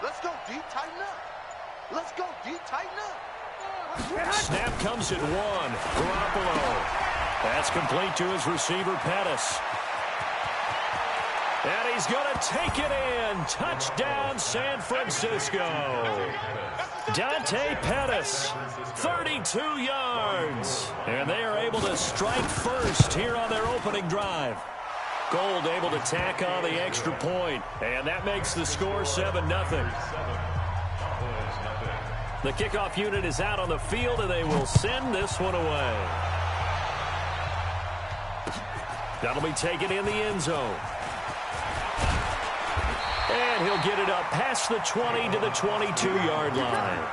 Let's go deep, tighten up. Let's go deep, tighten up. Snap comes at 1. Garoppolo. That's complete to his receiver, Pettis. And he's going to take it in. Touchdown, San Francisco. Dante Pettis, 32 yards. And they are able to strike first here on their opening drive. Gold able to tack on the extra point. And that makes the score 7-0. The kickoff unit is out on the field, and they will send this one away. That'll be taken in the end zone. And he'll get it up past the 20 to the 22-yard line.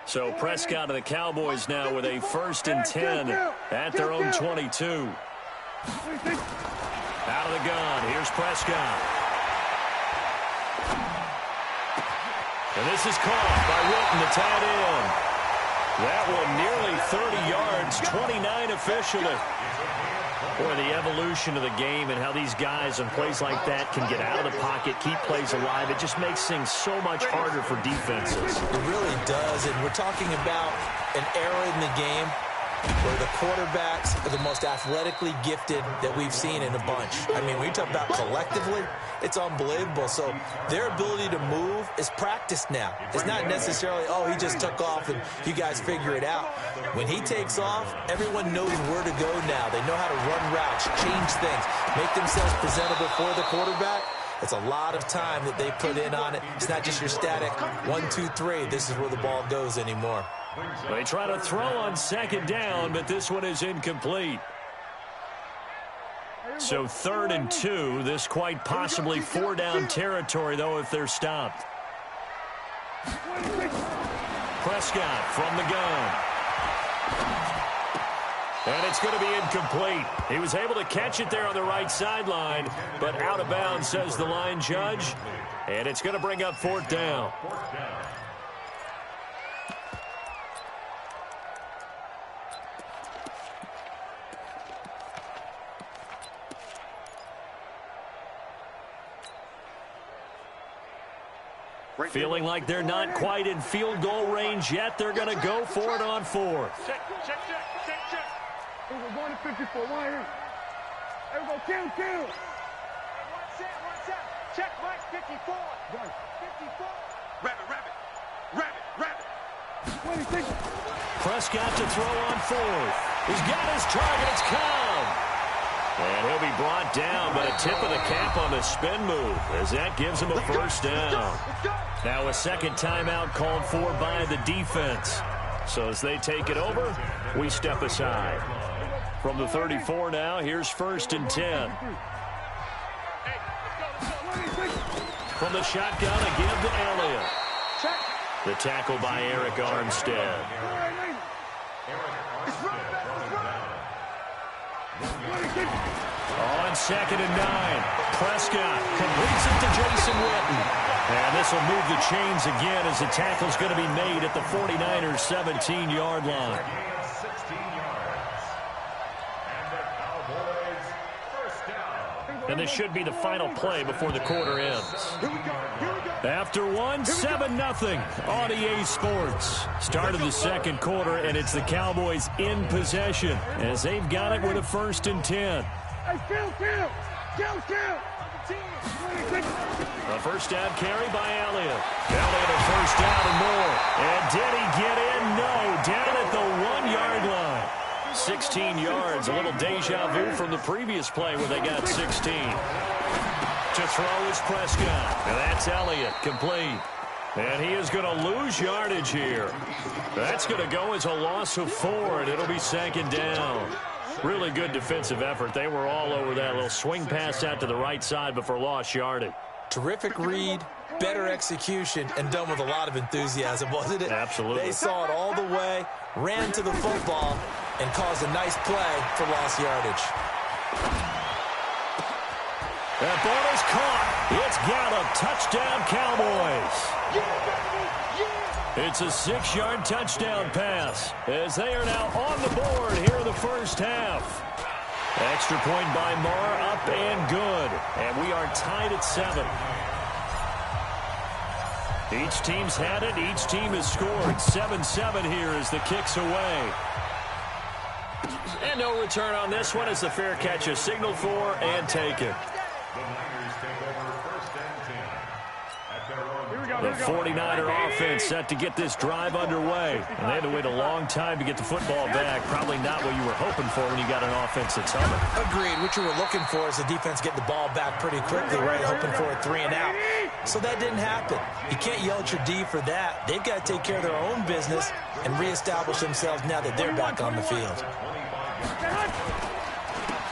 So Prescott of the Cowboys now with a 1st and 10 at their own 22. Out of the gun, here's Prescott. And this is caught by Wilton, the tight end. That one nearly 30 yards, 29 officially. Boy, the evolution of the game and how these guys on plays like that can get out of the pocket, keep plays alive, it just makes things so much harder for defenses. It really does, and we're talking about an era in the game where the quarterbacks are the most athletically gifted that we've seen in a bunch. I mean, when you talk about collectively, it's unbelievable. So their ability to move is practiced now. It's not necessarily, oh, he just took off and you guys figure it out. When he takes off, everyone knows where to go now. They know how to run routes, change things, make themselves presentable for the quarterback. It's a lot of time that they put in on it. It's not just your static 1, 2, 3. This is where the ball goes anymore. They try to throw on 2nd down, but this one is incomplete. So 3rd and 2. This quite possibly 4-down territory, though, if they're stopped. Prescott from the gun. And it's going to be incomplete. He was able to catch it there on the right sideline, but out of bounds, says the line judge. And it's going to bring up 4th down. Feeling like they're not quite in field goal range yet. They're going to go for it on fourth. Check. We're going to 54. One here. There we go. Kill. One set. Check, Mike. 54. 54. Rabbit. 26. Prescott to throw on fourth. He's got his target. It's Cobb. And he'll be brought down, but a tip of the cap on the spin move as that gives him a first down. Now a second timeout called for by the defense. So as they take it over, we step aside. From the 34 now, here's 1st and 10. From the shotgun, a give to Elliott. The tackle by Eric Armstead. On 2nd and 9, Prescott completes it to Jason Witten. And this will move the chains again as the tackle's going to be made at the 49ers' 17-yard line. And this should be the final play before the quarter ends. After one, 7-0 on EA Sports. Start of the second quarter, and it's the Cowboys in possession as they've got it with a 1st and 10. A first down carry by Elliott. Elliott a first down and more. And did he get in? No. Down at the 1-yard line. 16 yards. A little deja vu from the previous play where they got 16. To throw is Prescott. And that's Elliott, complete. And he is going to lose yardage here. That's going to go as a loss of 4, and it'll be 2nd down. Really good defensive effort. They were all over that little swing pass out to the right side before lost yardage. Terrific read, better execution, and done with a lot of enthusiasm, wasn't it? Absolutely. They saw it all the way, ran to the football, and caused a nice play for lost yardage. That ball is caught. It's Gallup. Touchdown, Cowboys. It's a 6-yard touchdown pass as they are now on the board here in the first half. Extra point by Marr, up and good. And we are tied at 7. Each team's had it. Each team has scored. 7-7 here as the kick's away. And no return on this one as the fair catch is signaled for and taken. The 49er offense set to get this drive underway. And they had to wait a long time to get the football back. Probably not what you were hoping for when you got an offense that's humming. Agreed. What you were looking for is the defense getting the ball back pretty quickly, right? Hoping for a 3-and-out. So that didn't happen. You can't yell at your D for that. They've got to take care of their own business and reestablish themselves now that they're back on the field.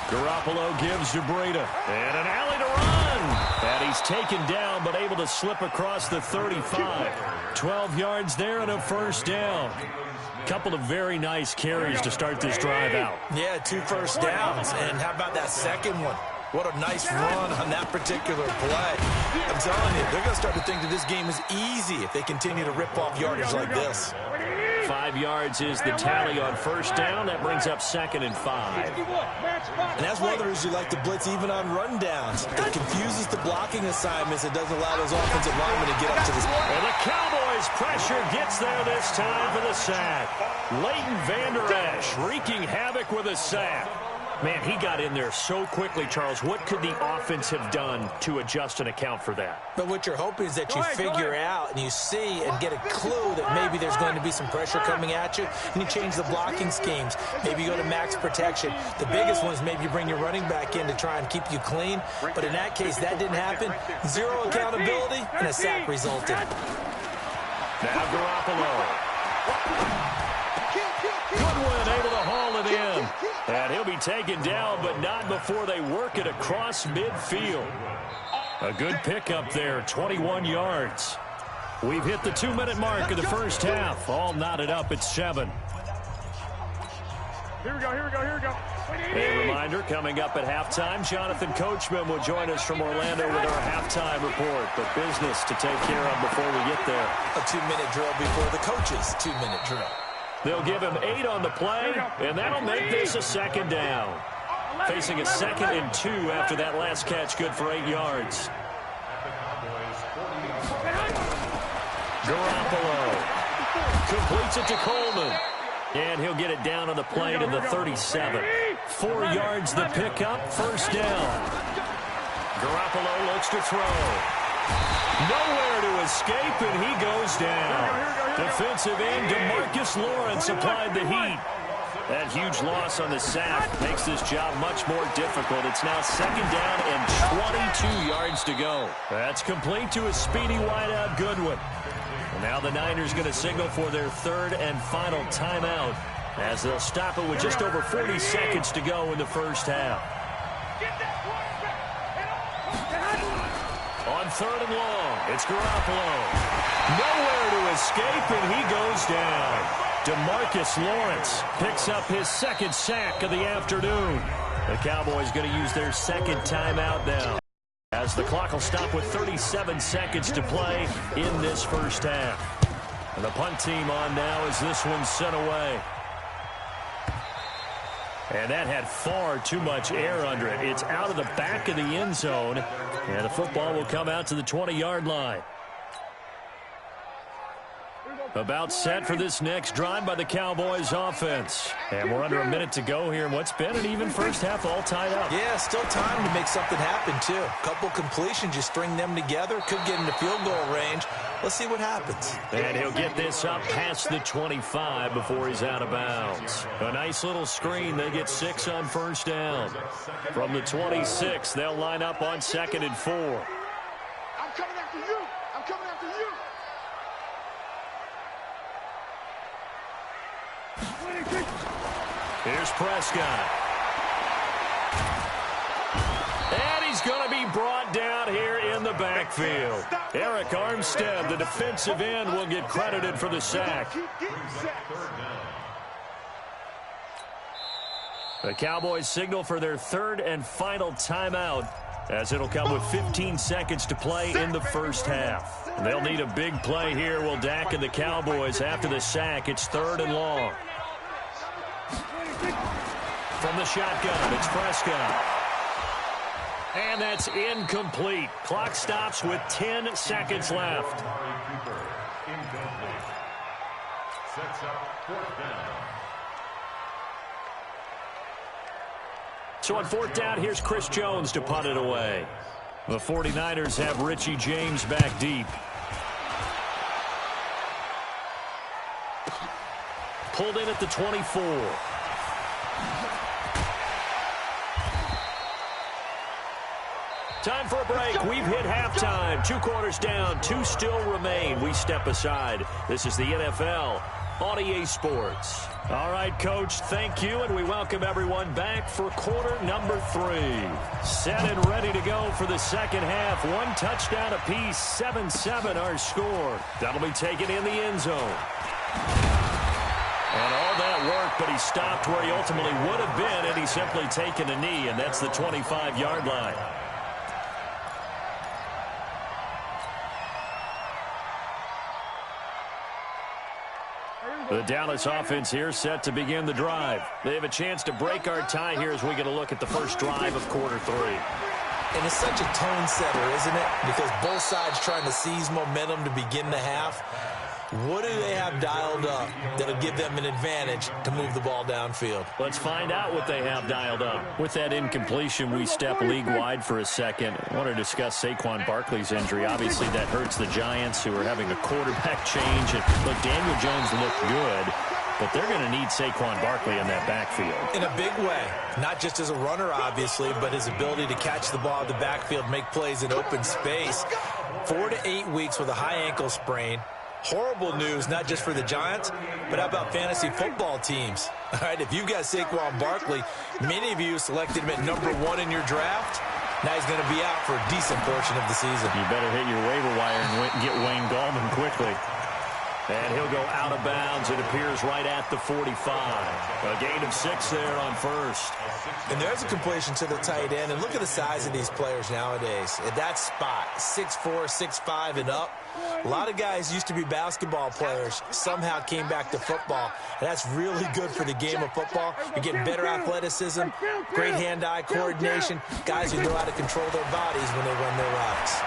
Garoppolo gives to Breida. And an alley to run. And he's taken down, but able to slip across the 35. 12 yards there and a first down. Couple of very nice carries to start this drive out. Yeah, 2 first downs. And how about that second one? What a nice run on that particular play. I'm telling you, they're going to start to think that this game is easy if they continue to rip off yardage like this. 5 yards is the tally on first down. That brings up 2nd and 5. And that's one of the reasons you like to blitz even on rundowns. It confuses the blocking assignments. It doesn't allow those offensive linemen to get up to this. And the Cowboys pressure gets there this time for the sack. Leighton Vander Esch wreaking havoc with a sack. Man, he got in there so quickly, Charles. What could the offense have done to adjust and account for that? But what you're hoping is that you figure out and you see and get a clue that maybe there's going to be some pressure coming at you, and you change the blocking schemes. Maybe you go to max protection. The biggest one is maybe you bring your running back in to try and keep you clean. But in that case, that didn't happen. 0 accountability, and a sack resulted. Now Garoppolo. Goodwin able to haul it in. And he'll be taken down, but not before they work it across midfield. A good pickup there, 21 yards. We've hit the 2-minute mark of the first half. All knotted up at 7. Here we go. A reminder, coming up at halftime, Jonathan Coachman will join us from Orlando with our halftime report. But business to take care of before we get there. A 2-minute drill before the coach's 2-minute drill. They'll give him 8 on the play, and that'll make this a 2nd down. Facing a 2nd and 2 after that last catch, good for 8 yards. Garoppolo completes it to Coleman. And he'll get it down on the play to the 37. 4 yards the pickup, first down. Garoppolo looks to throw. Nowhere to escape, and he goes down. Defensive end DeMarcus Lawrence applied the heat. That huge loss on the sack makes this job much more difficult. It's now second down and 22 yards to go. That's complete to a speedy wideout Goodwin. And now the Niners going to signal for their third and final timeout as they'll stop it with just over 40 seconds to go in the first half. On third and long, it's Garoppolo. Nowhere to escape, and he goes down. DeMarcus Lawrence picks up his second sack of the afternoon. The Cowboys going to use their second timeout now, as the clock will stop with 37 seconds to play in this first half. And the punt team on now as this one's sent away. And that had far too much air under it. It's out of the back of the end zone, and the football will come out to the 20-yard line. About set for this next drive by the Cowboys offense. And we're under a minute to go here in what's been an even first half, all tied up. Yeah, still time to make something happen, too. Couple completions, you string them together, could get into field goal range. Let's see what happens. And he'll get this up past the 25 before he's out of bounds. A nice little screen. They get 6 on first down. From the 26, they'll line up on 2nd and 4. I'm coming after you. I'm coming after you. Here's Prescott. And he's going to be brought down here in the backfield. Eric Armstead, the defensive end, will get credited for the sack. The Cowboys signal for their third and final timeout, as it'll come with 15 seconds to play in the first half. They'll need a big play here, will Dak and the Cowboys after the sack. It's third and long. From the shotgun, it's Prescott. And that's incomplete. Clock stops with 10 seconds left. So on fourth down, here's Chris Jones to punt it away. The 49ers have Richie James back deep. Pulled in at the 24. Time for a break. We've hit halftime. 2 quarters down. 2 still remain. We step aside. This is the NFL on EA Sports. All right, Coach, thank you, and we welcome everyone back for quarter number 3. Set and ready to go for the second half. 1 touchdown apiece, 7-7 our score. That'll be taken in the end zone. And all that work, but he stopped where he ultimately would have been, and he's simply taken a knee, and that's the 25-yard line. The Dallas offense here set to begin the drive. They have a chance to break our tie here as we get a look at the first drive of quarter 3. And it's such a tone setter, isn't it? Because both sides trying to seize momentum to begin the half. What do they have dialed up that'll give them an advantage to move the ball downfield? Let's find out what they have dialed up. With that incompletion, we step league-wide for a second. I want to discuss Saquon Barkley's injury. Obviously, that hurts the Giants, who are having a quarterback change. And look, Daniel Jones looked good, but they're going to need Saquon Barkley in that backfield. In a big way. Not just as a runner, obviously, but his ability to catch the ball in the backfield, make plays in open space. 4 to 8 weeks with a high ankle sprain. Horrible news, not just for the Giants, but how about fantasy football teams? All right, if you've got Saquon Barkley, many of you selected him at number 1 in your draft. Now he's going to be out for a decent portion of the season. You better hit your waiver wire and get Wayne Gallman quickly. And he'll go out of bounds. It appears right at the 45. A gain of 6 there on first. And there's a completion to the tight end. And look at the size of these players nowadays. At that spot, 6'4", 6'5", and up. A lot of guys used to be basketball players, somehow came back to football. And that's really good for the game of football. You're getting better athleticism, great hand-eye coordination, guys who know how to control their bodies when they run their routes.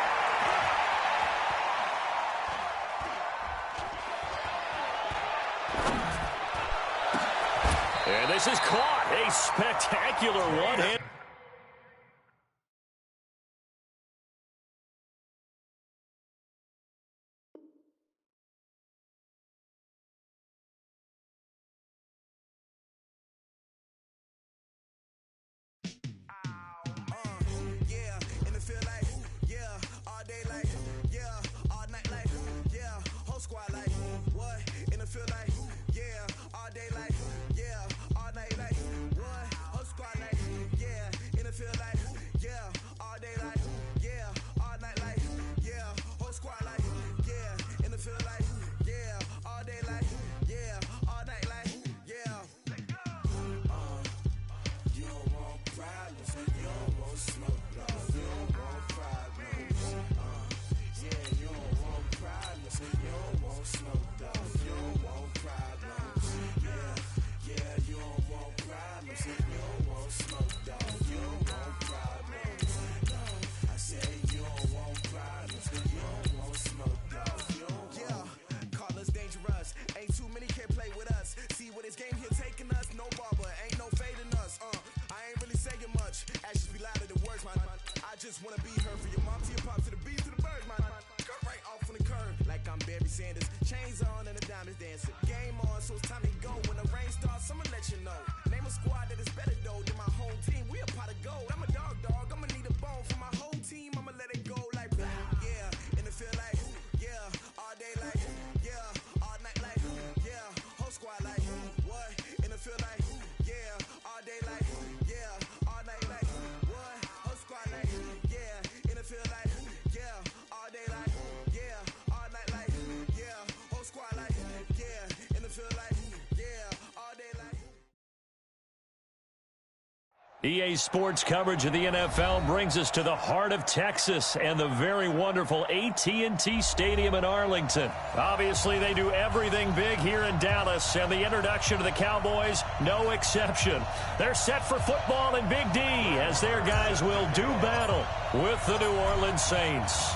This is caught. A spectacular one-hit. EA Sports coverage of the NFL brings us to the heart of Texas and the very wonderful AT&T Stadium in Arlington. Obviously, they do everything big here in Dallas, and the introduction to the Cowboys, no exception. They're set for football in Big D as their guys will do battle with the New Orleans Saints.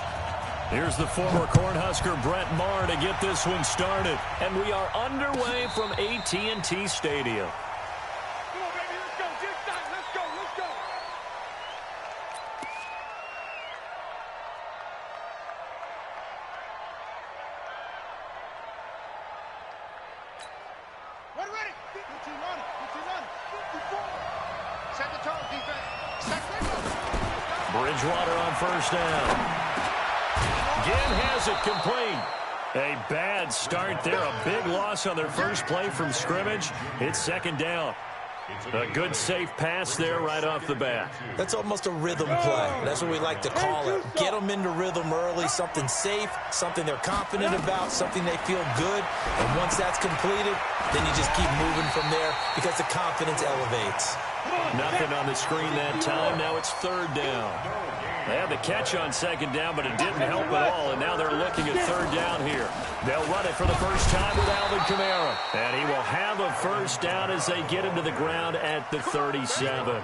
Here's the former Cornhusker Brett Maher to get this one started. And we are underway from AT&T Stadium. Bridgewater on first down. Again has it complete. A bad start there. A big loss on their first play from scrimmage. It's second down. A good safe pass there right off the bat. That's almost a rhythm play. That's what we like to call it. Get them into rhythm early, something safe, something they're confident about, something they feel good. And once that's completed, then you just keep moving from there because the confidence elevates. Nothing on the screen that time. Now it's third down. They had the catch on second down, but it didn't help at all, and now they're looking at third down here. They'll run it for the first time with Alvin Kamara, and he will have a first down as they get him to the ground at the 37.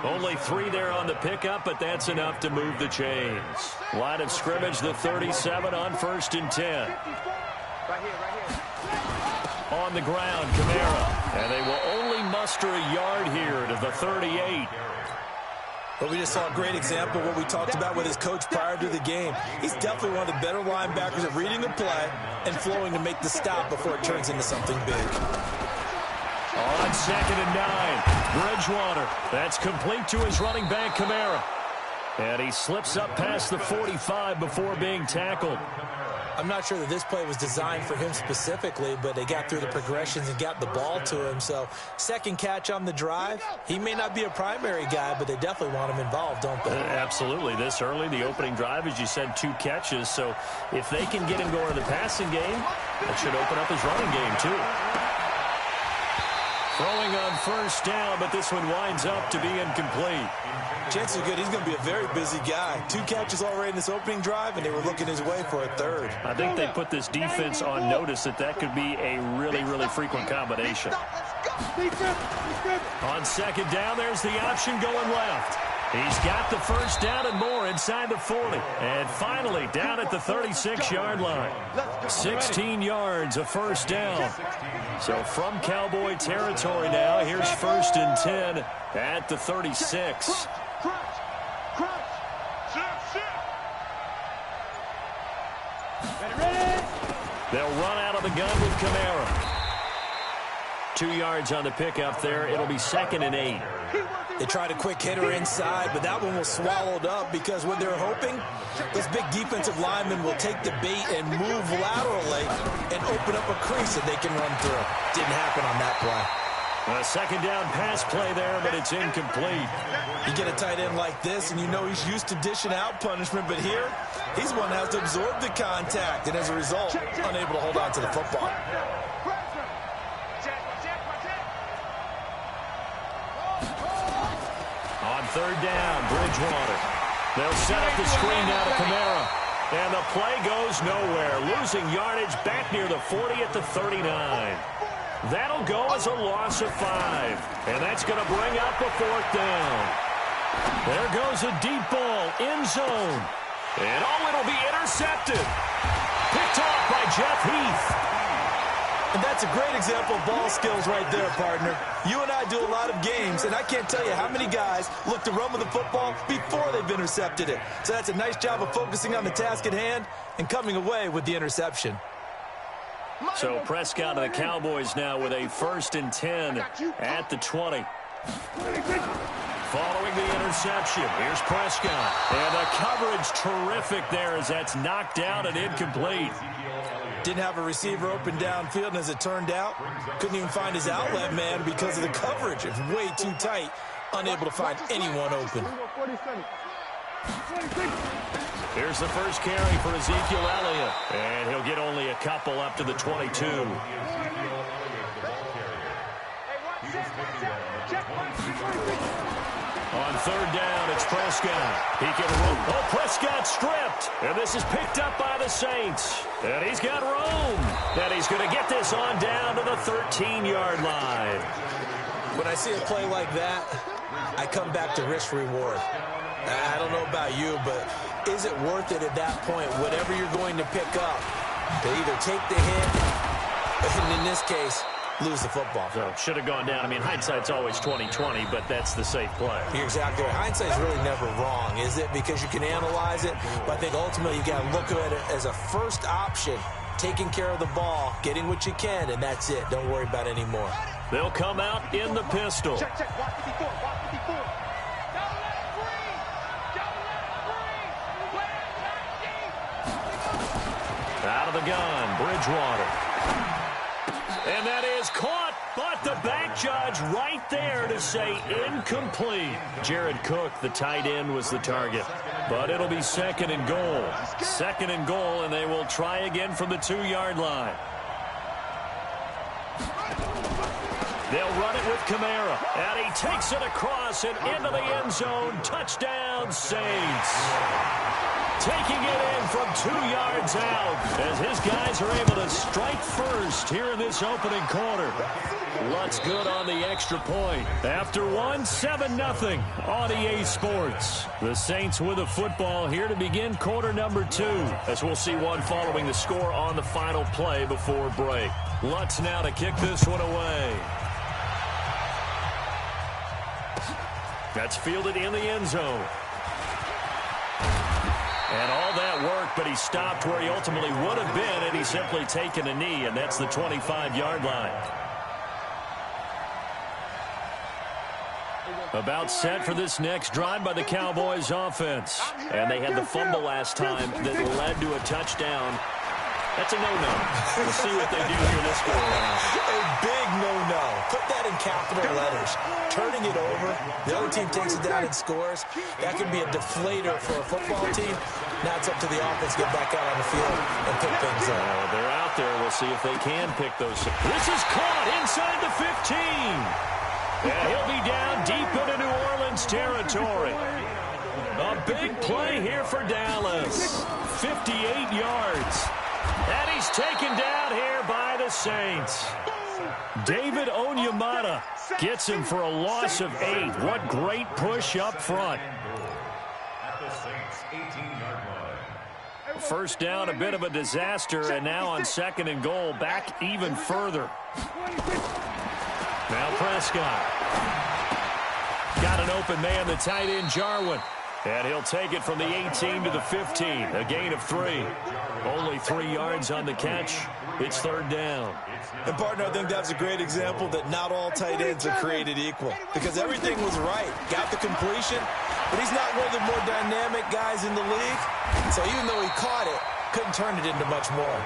Only 3 there on the pickup, but that's enough to move the chains. Line of scrimmage, the 37 on 1st and 10. On the ground, Kamara, and they will only muster a yard here to the 38. But we just saw a great example of what we talked about with his coach prior to the game. He's definitely one of the better linebackers at reading a play and flowing to make the stop before it turns into something big. On 2nd and 9, Bridgewater. That's complete to his running back, Kamara. And he slips up past the 45 before being tackled. I'm not sure that this play was designed for him specifically, but they got through the progressions and got the ball to him. So, second catch on the drive. He may not be a primary guy, but they definitely want him involved, don't they? Absolutely. This early, the opening drive, as you said, 2 catches. So, if they can get him going in the passing game, that should open up his running game, too. Throwing on first down, but this one winds up to be incomplete. Chances are good he's going to be a very busy guy. 2 catches already in this opening drive, and they were looking his way for a third. I think they put this defense on notice that could be a really, really frequent combination. On second down, there's the option going left. He's got the first down and more inside the 40. And finally down at the 36-yard line. 16 yards, a first down. So from Cowboy territory now, here's 1st and 10 at the 36. They'll run out of the gun with Kamara. 2 yards on the pickup there. It'll be 2nd and 8. They tried a quick hitter inside, but that one was swallowed up because what they're hoping, this big defensive lineman will take the bait and move laterally and open up a crease that they can run through. Didn't happen on that play. A 2nd down pass play there, but it's incomplete. You get a tight end like this, and you know he's used to dishing out punishment, but here, he's one that has to absorb the contact, and as a result, unable to hold on to the football. On 3rd down, Bridgewater. They'll set up the screen now to Kamara. And the play goes nowhere. Losing yardage back near the 40 at the 39. That'll go as a loss of 5. And that's going to bring up a 4th down. There goes a deep ball, end zone. And it'll be intercepted. Picked off by Jeff Heath. And that's a great example of ball skills right there, partner. You and I do a lot of games, and I can't tell you how many guys look to run with the football before they've intercepted it. So that's a nice job of focusing on the task at hand and coming away with the interception. So Prescott and the Cowboys now with a 1st and 10 at the 20. Following the interception, here's Prescott. And the coverage terrific there as that's knocked down and incomplete. Didn't have a receiver open downfield, and as it turned out, couldn't even find his outlet man because of the coverage. It's way too tight, unable to find anyone open. Here's the first carry for Ezekiel Elliott, and he'll get only a couple up to the 22. On 3rd down, it's Prescott. He can run. Oh, Prescott stripped. And this is picked up by the Saints. And he's got room. And he's going to get this on down to the 13-yard line. When I see a play like that, I come back to risk-reward. I don't know about you, but is it worth it at that point, whatever you're going to pick up, to either take the hit, and in this case, lose the football? So should have gone down. I mean, hindsight's always 20/20, but that's the safe play. You're exactly right. Hindsight's really never wrong, is it? Because you can analyze it, but I think ultimately you got to look at it as a first option, taking care of the ball, getting what you can, and that's it. Don't worry about any more. They'll come out in the pistol. Check. Watch 54. Watch 54. Out of the gun, Bridgewater. And that is caught, but the back judge right there to say incomplete. Jared Cook, the tight end, was the target. But it'll be 2nd and goal. 2nd and goal, and they will try again from the 2-yard line. They'll run it with Kamara. And he takes it across and into the end zone. Touchdown, Saints. Taking it in from 2 yards out as his guys are able to strike first here in this opening quarter. Lutz good on the extra point. After one, 7-0 on EA Sports. The Saints with the football here to begin quarter number 2, as we'll see one following the score on the final play before break. Lutz now to kick this one away. That's fielded in the end zone. And all that work, but he stopped where he ultimately would have been, and he's simply taken a knee, and that's the 25-yard line. About set for this next drive by the Cowboys offense. And they had the fumble last time that led to a touchdown. That's a no-no. We'll see what they do here this go around. A big no-no. Put that in capital letters. Turning it over, the other team takes it down and scores. That could be a deflator for a football team. Now it's up to the offense to get back out on the field and pick things up. They're out there. We'll see if they can pick those. This is caught inside the 15. And he'll be down deep into New Orleans territory. A big play here for Dallas. 58 yards. And he's taken down here by the Saints. David Onyemata gets him for a loss of 8. What great push up front. First down, a bit of a disaster, and now on 2nd and goal, back even further. Now Prescott. Got an open man, the tight end, Jarwin. And he'll take it from the 18 to the 15, a gain of 3. Only 3 yards on the catch. It's 3rd down. And, partner, I think that's a great example that not all tight ends are created equal, because everything was right. Got the completion, but he's not one of the more dynamic guys in the league. So even though he caught it, couldn't turn it into much more.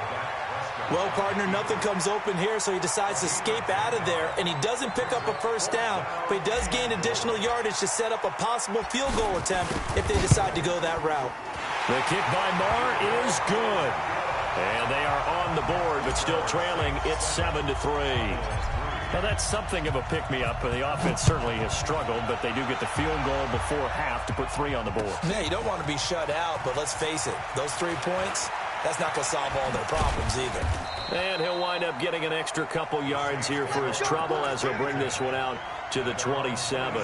Well, partner, nothing comes open here, so he decides to escape out of there, and he doesn't pick up a first down, but he does gain additional yardage to set up a possible field goal attempt if they decide to go that route. The kick by Marr is good. And they are on the board, but still trailing. It's 7-3. Now, that's something of a pick-me-up. The offense certainly has struggled, but they do get the field goal before half to put 3 on the board. Yeah, you don't want to be shut out, but let's face it, those 3 points, that's not going to solve all their problems either. And he'll wind up getting an extra couple yards here for his trouble as he'll bring this one out to the 27.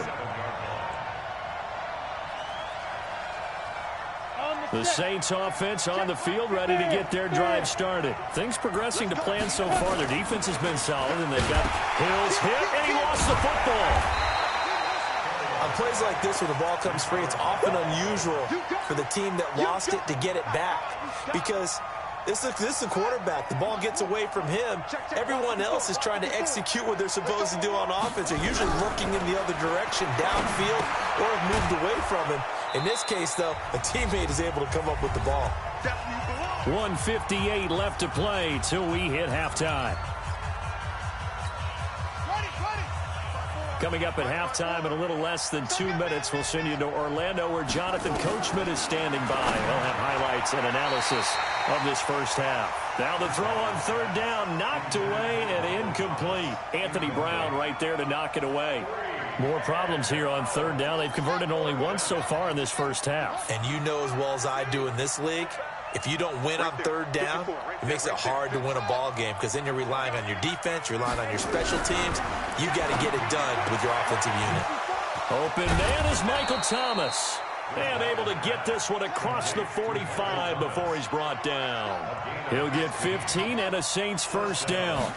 The Saints offense on the field, ready to get their drive started. Things progressing to plan so far. Their defense has been solid, and they've got Hills hit, and he lost the football. On plays like this where the ball comes free, it's often unusual for the team that lost it to get it back, because this is the quarterback. The ball gets away from him. Everyone else is trying to execute what they're supposed to do on offense. They're usually looking in the other direction, downfield, or have moved away from him. In this case, though, a teammate is able to come up with the ball. 1:58 left to play till we hit halftime. Coming up at halftime in a little less than 2 minutes, we'll send you to Orlando where Jonathan Coachman is standing by. He'll have highlights and analysis of this first half. Now the throw on 3rd down, knocked away and incomplete. Anthony Brown right there to knock it away. More problems here on 3rd down. They've converted only once so far in this first half. And you know as well as I do in this league, if you don't win on 3rd down, it makes it hard to win a ball game, because then you're relying on your defense, you're relying on your special teams. You got to get it done with your offensive unit. Open man is Michael Thomas. And able to get this one across the 45 before he's brought down. He'll get 15 and a Saints first down.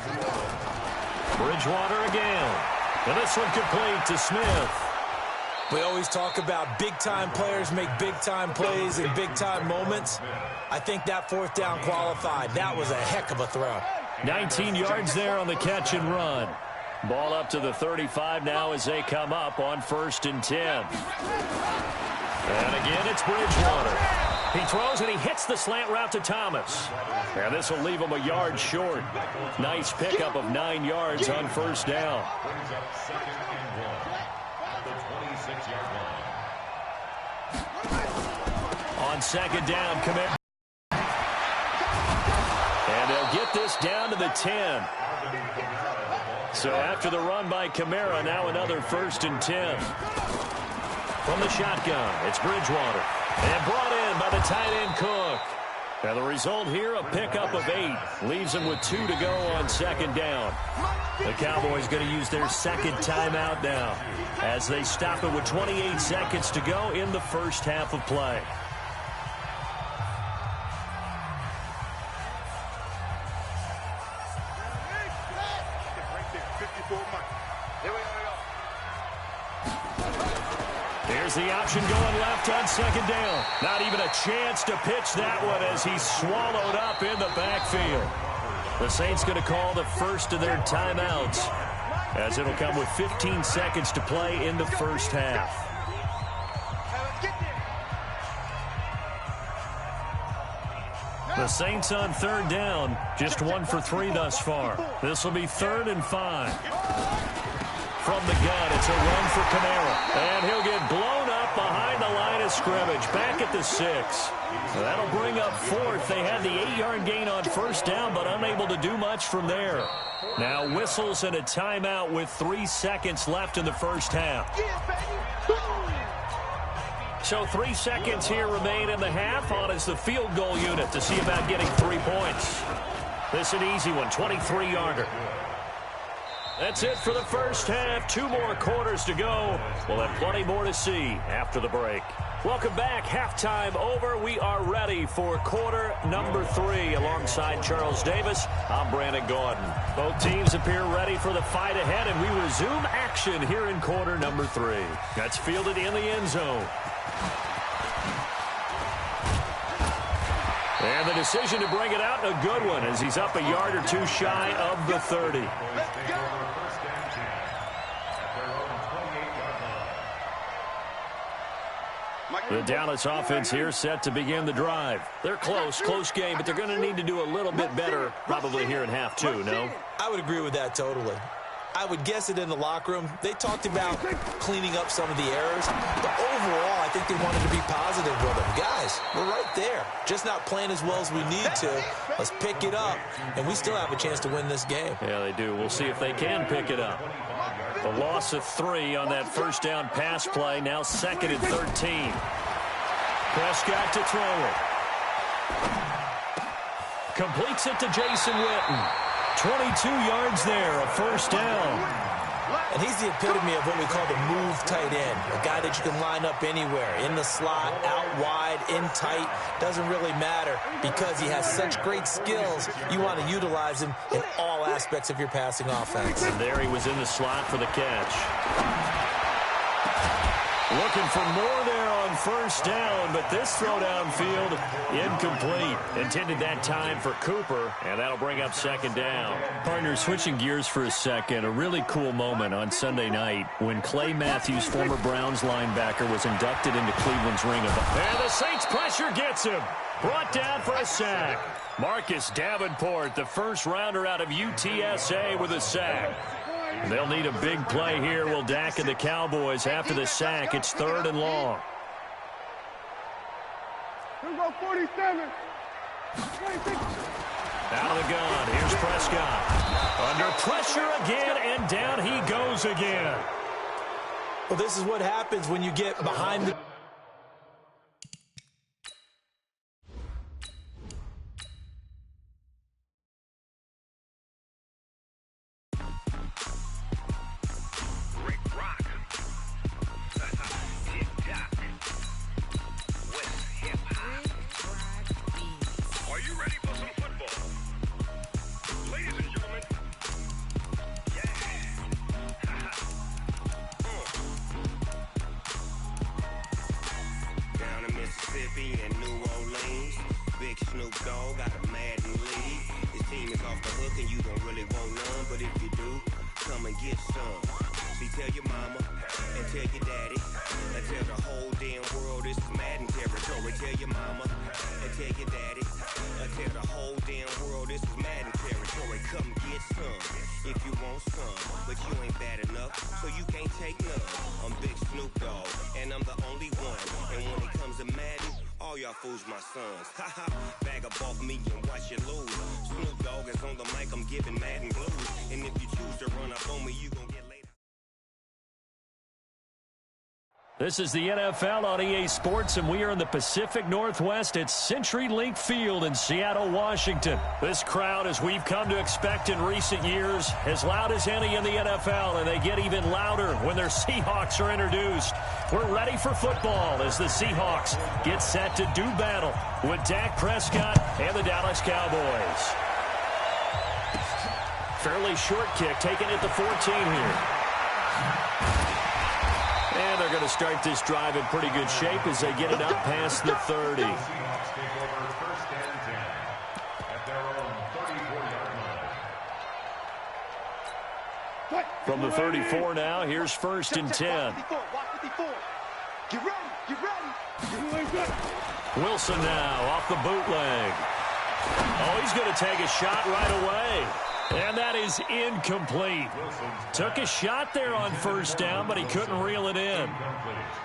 Bridgewater again. And this one complete to Smith. We always talk about big-time players make big-time plays in big-time moments. I think that 4th down qualified. That was a heck of a throw. 19 yards there on the catch and run. Ball up to the 35 now as they come up on 1st and 10. And again, it's Bridgewater. He throws and he hits the slant route to Thomas. And this will leave him a yard short. Nice pickup of 9 yards on 1st down. On 2nd down, commit. And they'll get this down to the 10. So after the run by Kamara, now another 1st and 10. From the shotgun, it's Bridgewater. And brought in by the tight end Cook. And the result here, a pickup of 8. Leaves them with 2 to go on 2nd down. The Cowboys going to use their 2nd timeout now as they stop it with 28 seconds to go in the first half of play. Here's the option going left on 2nd down. Not even a chance to pitch that one as he's swallowed up in the backfield. The Saints going to call the first of their timeouts as it'll come with 15 seconds to play in the first half. The Saints on 3rd down, just 1 for 3 thus far. This will be 3rd and 5. From the gun, it's a run for Kamara. And he'll get blown up behind the line of scrimmage, back at the 6. That'll bring up 4th. They had the 8-yard gain on 1st down, but unable to do much from there. Now whistles and a timeout with 3 seconds left in the first half. So 3 seconds here remain in the half on as the field goal unit to see about getting 3 points. This is an easy one, 23-yarder. That's it for the first half. 2 more quarters to go. We'll have plenty more to see after the break. Welcome back. Halftime over. We are ready for quarter number 3. Alongside Charles Davis, I'm Brandon Gordon. Both teams appear ready for the fight ahead, and we resume action here in quarter number 3. That's fielded in the end zone. And the decision to bring it out, a good one, as he's up a yard or 2 shy of the 30. The Dallas offense here set to begin the drive. They're close game, but they're going to need to do a little bit better probably here in half 2, no? I would agree with that totally. I would guess it in the locker room. They talked about cleaning up some of the errors, but overall, I think they wanted to be positive with them. Guys, we're right there. Just not playing as well as we need to. Let's pick it up, and we still have a chance to win this game. Yeah, they do. We'll see if they can pick it up. A loss of 3 on that first down pass play. Now 2nd and 13. Prescott to throw it. Completes it to Jason Witten. 22 yards there, a first down. And he's the epitome of what we call the move tight end. A guy that you can line up anywhere. In the slot, out wide, in tight. Doesn't really matter because he has such great skills. You want to utilize him in all aspects of your passing offense. And there he was in the slot for the catch. Looking for more there on first down, but this throw downfield incomplete. Intended that time for Cooper, and that'll bring up 2nd down. Partners, switching gears for a second, a really cool moment on Sunday night when Clay Matthews, former Browns linebacker, was inducted into Cleveland's Ring of Honor. And the Saints pressure gets him. Brought down for a sack. Marcus Davenport, the first rounder out of UTSA, with a sack. They'll need a big play here. Will Dak and the Cowboys after the sack. It's 3rd and long. Here we go, 47. Out of the gun. Here's Prescott. Under pressure again, and down he goes again. Well, this is what happens when you get behind the... and New Orleans. Big Snoop Dogg got a Madden league. His team is off the hook and you don't really want none, but if you do, come and get some. See, tell your mama and tell your daddy and tell the whole damn world this is Madden territory. Tell your mama and tell your daddy and tell the whole damn world this is Madden territory. Come get some if you want some, but you ain't bad enough, so you can't take none. I'm Big Snoop Dogg and I'm the only one, and when it comes to Madden, all y'all fools my sons. Haha, bag up off me and watch you lose. Snoop Dogg is on the mic, I'm giving Madden blues. And if you choose to run up on me, you gon' get laid. This is the NFL on EA Sports, and we are in the Pacific Northwest at CenturyLink Field in Seattle, Washington. This crowd, as we've come to expect in recent years, as loud as any in the NFL, and they get even louder when their Seahawks are introduced. We're ready for football as the Seahawks get set to do battle with Dak Prescott and the Dallas Cowboys. Fairly short kick, taken at the 14 here. And they're going to start this drive in pretty good shape as they get it up past the 30. From the 34 now, here's 1st and 10. Get ready. Wilson now off the bootleg. Oh, he's going to take a shot right away. And that is incomplete. Took a shot there on first down, but he couldn't reel it in.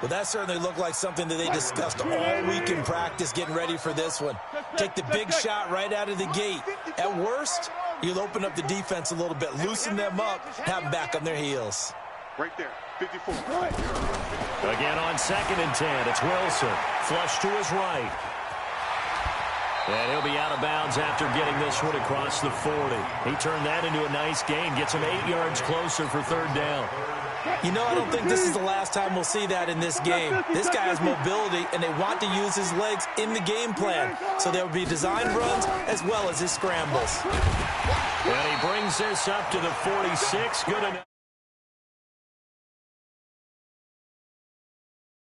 Well, that certainly looked like something that they discussed all week in practice getting ready for this one. Take the big shot right out of the gate. At worst, you'll open up the defense a little bit, loosen them up, have them back on their heels. Right there, 54. Again on 2nd and 10, it's Wilson. Flush to his right. And he'll be out of bounds after getting this one across the 40. He turned that into a nice gain, gets him 8 yards closer for third down. You know, I don't think this is the last time we'll see that in this game. This guy has mobility, and they want to use his legs in the game plan. So there will be designed runs as well as his scrambles. And he brings this up to the 46. Good enough.